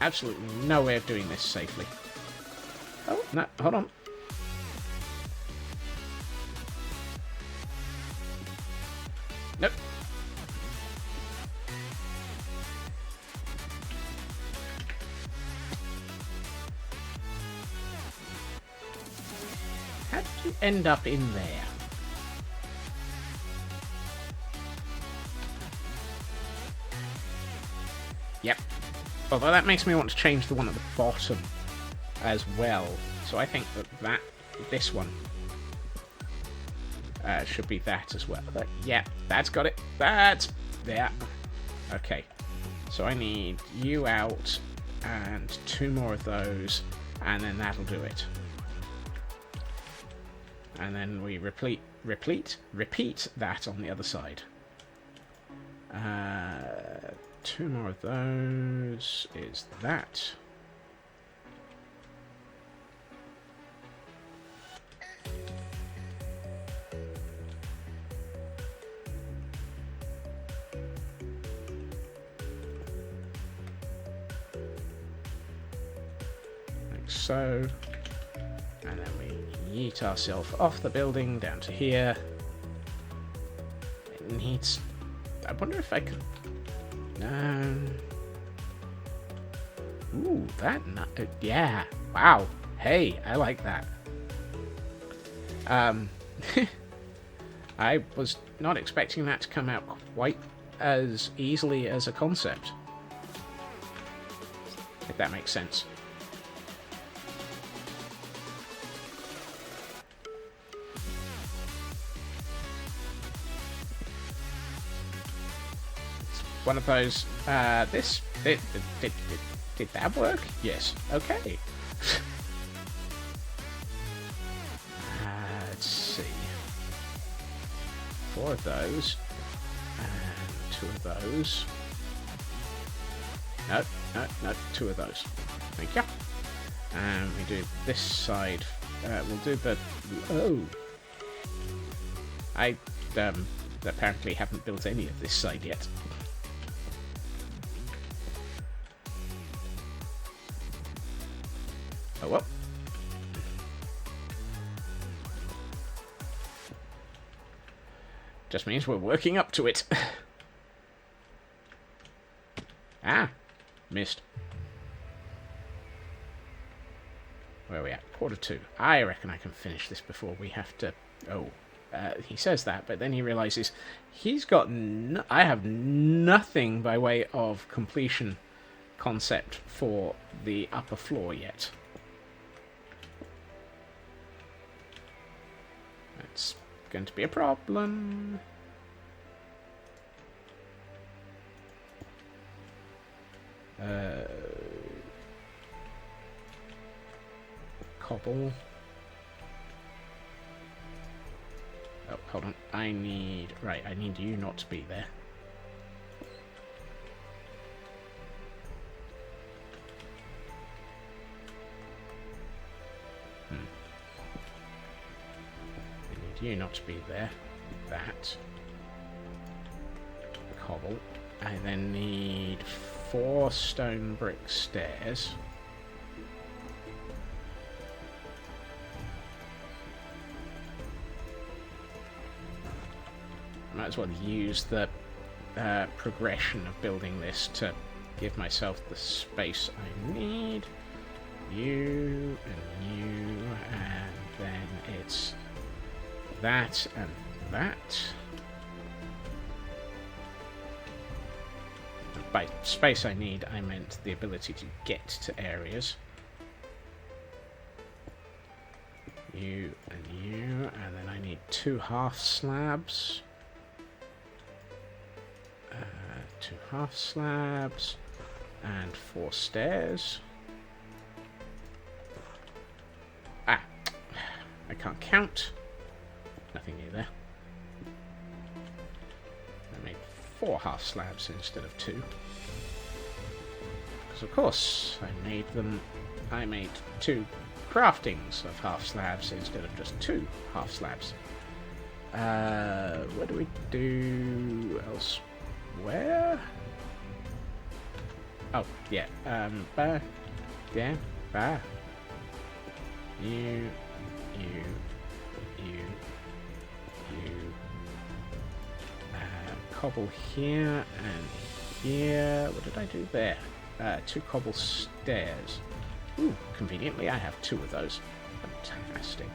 Absolutely no way of doing this safely. Oh, no, hold on. Nope. How did you end up in there? Yep. Although that makes me want to change the one at the bottom as well. So I think that this one should be that as well. But yeah, that's got it. That's there. Okay. So I need you out and two more of those, and then that'll do it. And then we repeat that on the other side. Two more of those is that. Like so. And then we yeet ourselves off the building down to here. It needs... I wonder if I could... Ooh, that... yeah. Wow. Hey, I like that. I was not expecting that to come out quite as easily as a concept. If that makes sense. One of those, this, did that work? Yes. Okay. Let's see. 4 of those. And 2 of those. No, 2 of those. Thank you. And we do this side. We'll do the... Oh. I, apparently haven't built any of this side yet. Oh well. Just means we're working up to it. Ah, missed. Where are we at? 1:45. I reckon I can finish this before we have to... Oh, he says that, but then he realizes he's got... I have nothing by way of completion concept for the upper floor yet. That's going to be a problem. Cobble. Oh, hold on. I need you not to be there. You not to be there. That. Cobble. I then need 4 stone brick stairs. I might as well use the progression of building this to give myself the space I need. You and you, and then it's that and that. by space I need, I meant the ability to get to areas. You and you, and then I need 2 half slabs. 2 half slabs, and 4 stairs. Ah, I can't count. Nothing new there. I made 4 half slabs instead of 2. Because of course I made 2 craftings of half slabs instead of just 2 half slabs. What do we do elsewhere? Oh, yeah. Yeah, You. Cobble here and here. What did I do there? 2 cobble stairs. Ooh, conveniently I have 2 of those. Fantastic.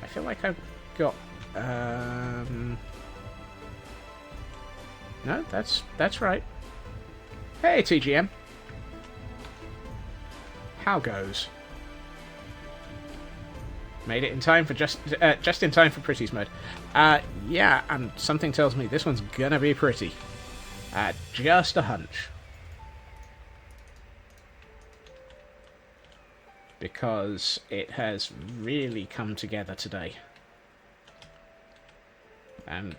I feel like I've got... No, that's right. Hey, TGM. How goes? Made it in time for just in time for Pretty's mode. Yeah, and something tells me this one's gonna be pretty. Just a hunch. Because it has really come together today. And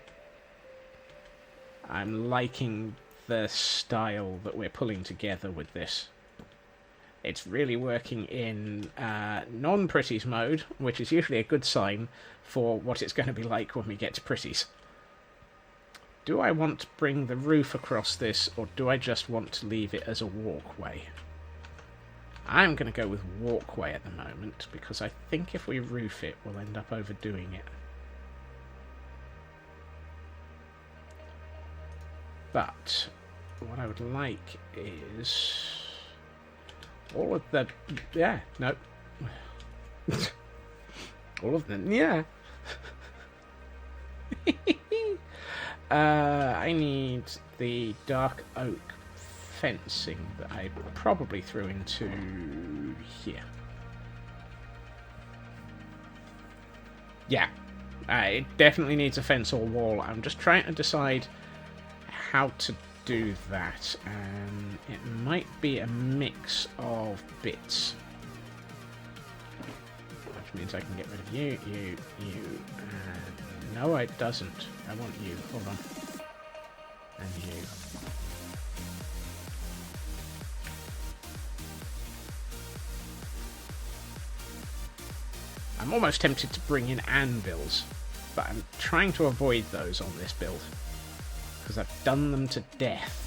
I'm liking the style that we're pulling together with this. It's really working in non-Pretties mode, which is usually a good sign for what it's going to be like when we get to Pretties. Do I want to bring the roof across this, or do I just want to leave it as a walkway? I'm going to go with walkway at the moment, because I think if we roof it, we'll end up overdoing it. But what I would like is... all of the... yeah, no. All of them, yeah. I need the dark oak fencing that I probably threw into here. Yeah, it definitely needs a fence or wall. I'm just trying to decide how to do that, and it might be a mix of bits, which means I can get rid of you, no it doesn't. I want you, hold on, and you. I'm almost tempted to bring in anvils, but I'm trying to avoid those on this build, because I've done them to death.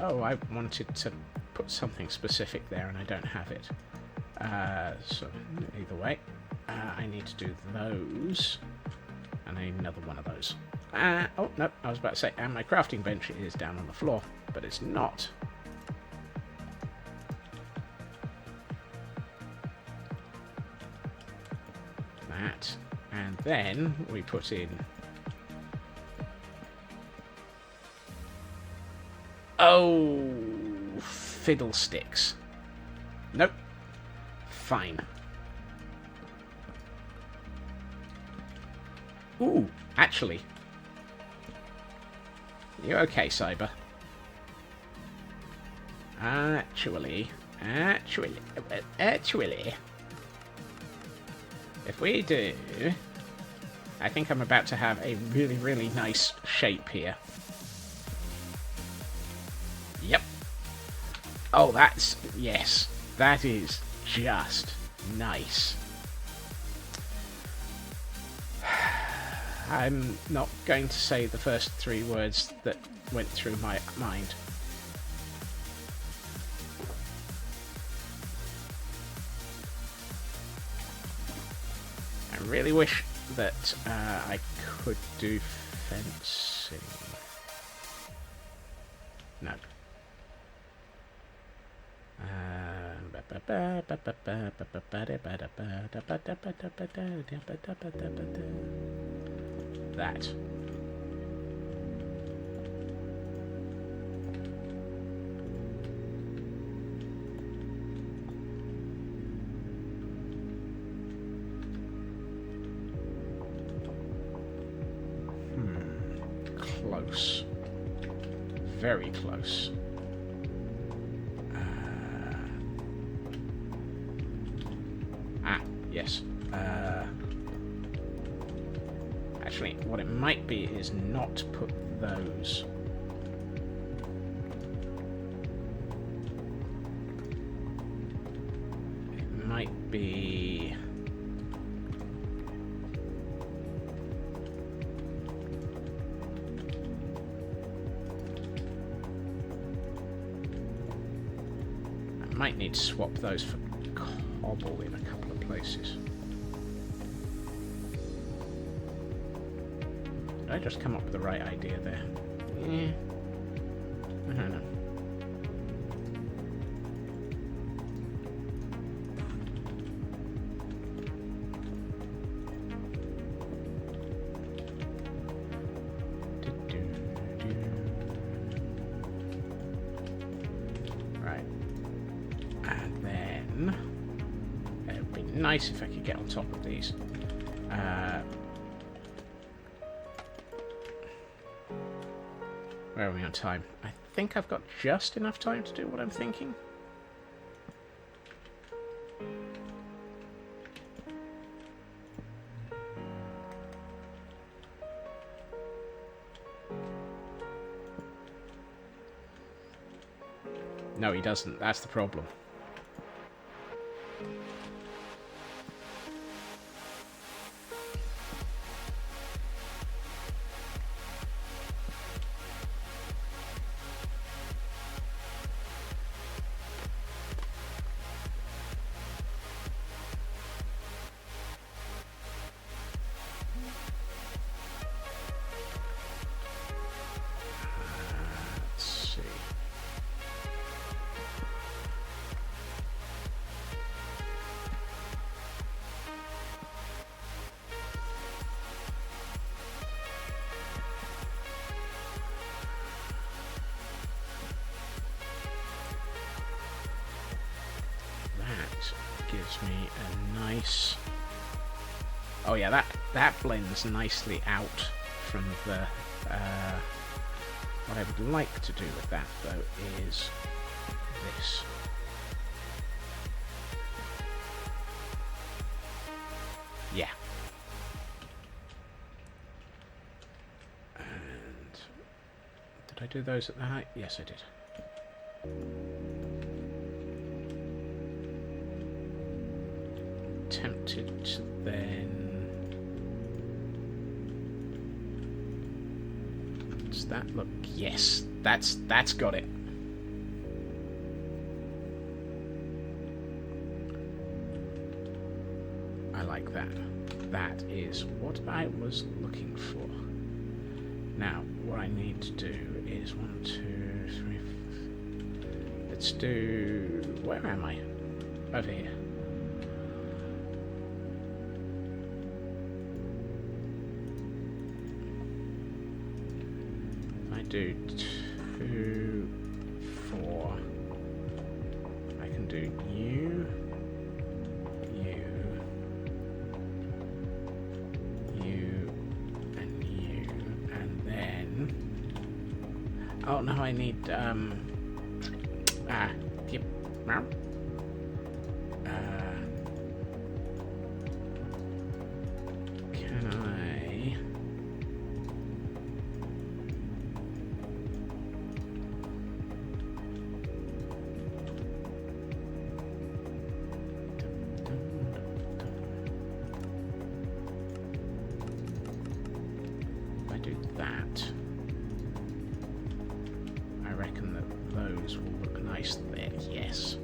Oh, I wanted to put something specific there and I don't have it. So, either way, I need to do those. And I need another one of those. Oh, no, I was about to say, and my crafting bench is down on the floor, but it's not. That. And then we put in... oh, fiddlesticks. Nope. Fine. Ooh, actually. You okay, Cyber? Actually. If we do... I think I'm about to have a really, really nice shape here. Yep. Oh, that's... yes. That is just nice. I'm not going to say the first 3 words that went through my mind. I really wish that I could do fencing. No. That. Close. Very close. Yes. Actually, what it might be is not put those. It might be... I might need to swap those for cobble in a couple of places. Did I just come up with the right idea there? Yeah. I don't know. Right. And then it would be nice if I could get on top of these. Where are we on time? I think I've got just enough time to do what I'm thinking. No, he doesn't. That's the problem. Gives me a nice... Oh yeah, that blends nicely out from the... What I would like to do with that, though, is this. Yeah. And... Did I do those at the height? Yes, I did. Tempted to then... Does that look... Yes, that's got it. I like that. That is what I was looking for. Now, what I need to do is 1, 2, 3... Let's do... Where am I? Over here. Do 2, 4. I can do you, and you, and then. Oh no, I need yep. Can I? That, I reckon that those will look nice there, yes.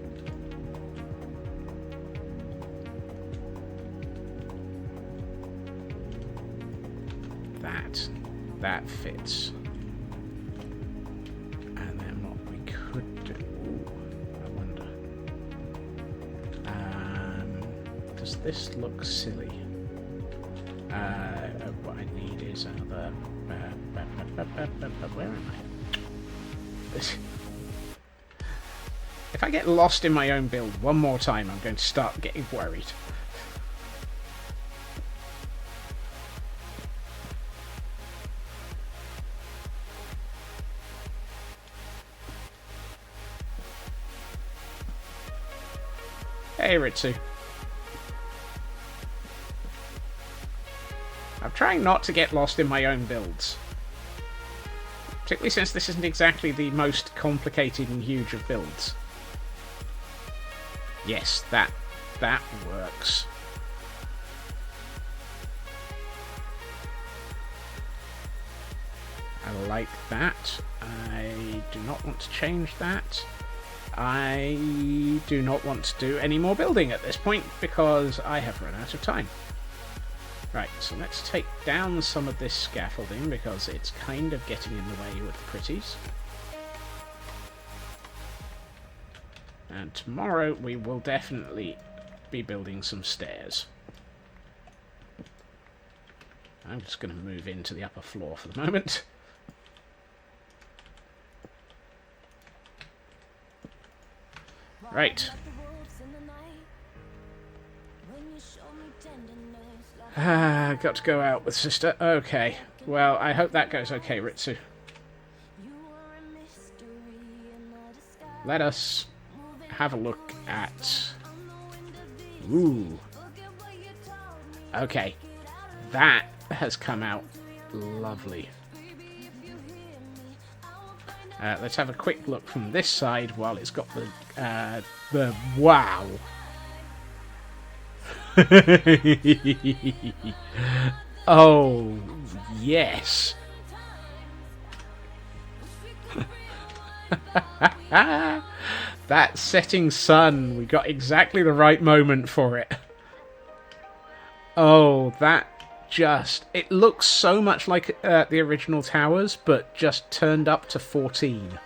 that. That fits. And then what we could do... Ooh, I wonder. Does this look silly? What I need is another... where am I? This... If I get lost in my own build one more time, I'm going to start getting worried. Hey, Ritsu. I'm trying not to get lost in my own builds. Particularly since this isn't exactly the most complicated and huge of builds. Yes, that works. I like that. I do not want to change that. I do not want to do any more building at this point because I have run out of time. Right, so let's take down some of this scaffolding because it's kind of getting in the way with the pretties. And tomorrow we will definitely be building some stairs. I'm just going to move into the upper floor for the moment. Right. Got to go out with sister. Okay. Well, I hope that goes okay, Ritsu. Let us have a look at... Ooh. Okay. That has come out lovely. Let's have a quick look from this side while it's got the wow. Oh, yes. That setting sun, we got exactly the right moment for it. Oh, that just... It looks so much like the original towers, but just turned up to 14.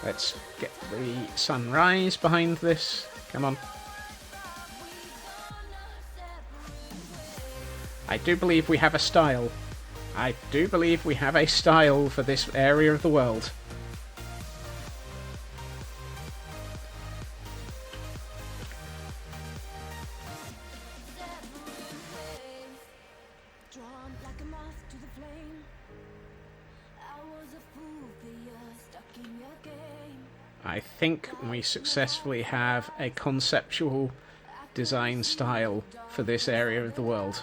Let's get the sunrise behind this. Come on. I do believe we have a style. I do believe we have a style for this area of the world. I think we successfully have a conceptual design style for this area of the world.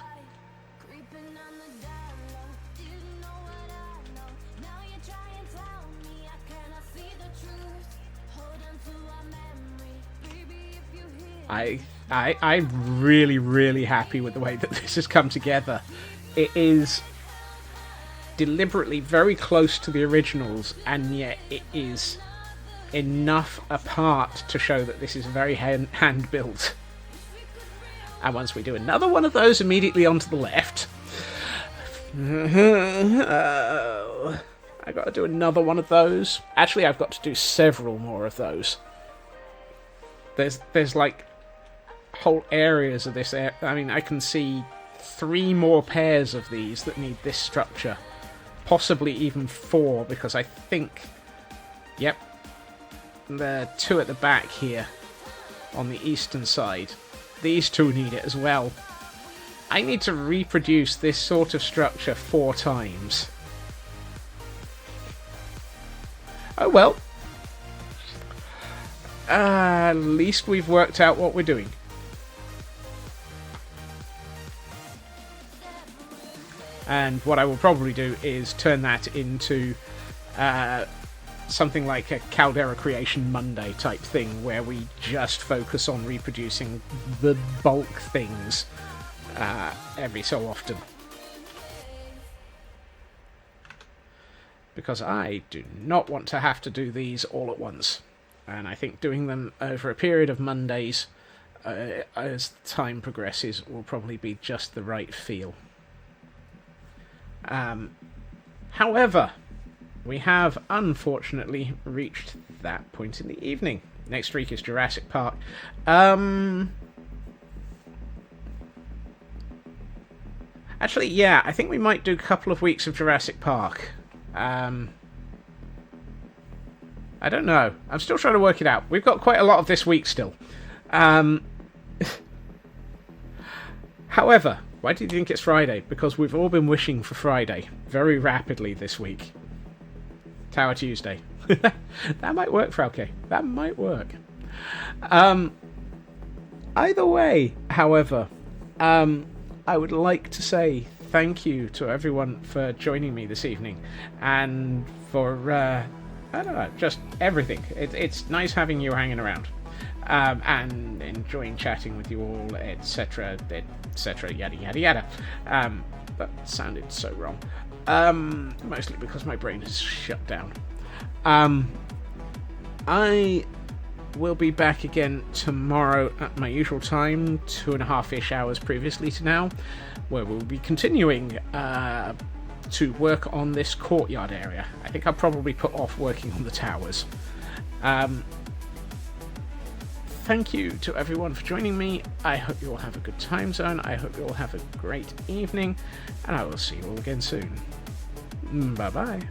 I'm really, really happy with the way that this has come together. It is deliberately very close to the originals, and yet it is enough apart to show that this is very hand-built. And once we do another one of those immediately onto the left... I've got to do another one of those. Actually, I've got to do several more of those. There's like whole areas of this area. I mean, I can see 3 more pairs of these that need this structure. Possibly even 4, because I think... Yep. There are 2 at the back here on the eastern side. These 2 need it as well. I need to reproduce this sort of structure 4 times. Oh well. At least we've worked out what we're doing. And what I will probably do is turn that into something like a Caldera Creation Monday type thing, where we just focus on reproducing the bulk things every so often. because I do not want to have to do these all at once. And I think doing them over a period of Mondays, as time progresses, will probably be just the right feel. However, we have unfortunately reached that point in the evening. Next week is Jurassic Park. Actually, yeah, I think we might do a couple of weeks of Jurassic Park. I don't know. I'm still trying to work it out. We've got quite a lot of this week still. However, why do you think it's Friday? Because we've all been wishing for Friday very rapidly this week. Tower Tuesday. That might work, Frauke. That might work. Either way, however, I would like to say thank you to everyone for joining me this evening, and for, I don't know, just everything. It's nice having you hanging around, and enjoying chatting with you all, etc., yada yada yada. That sounded so wrong. Mostly because my brain is shut down. I will be back again tomorrow at my usual time, 2.5-ish hours previously to now, where we'll be continuing to work on this courtyard area. I think I'll probably put off working on the towers. Thank you to everyone for joining me. I hope you all have a good time zone. I hope you all have a great evening, and I will see you all again soon. Bye bye.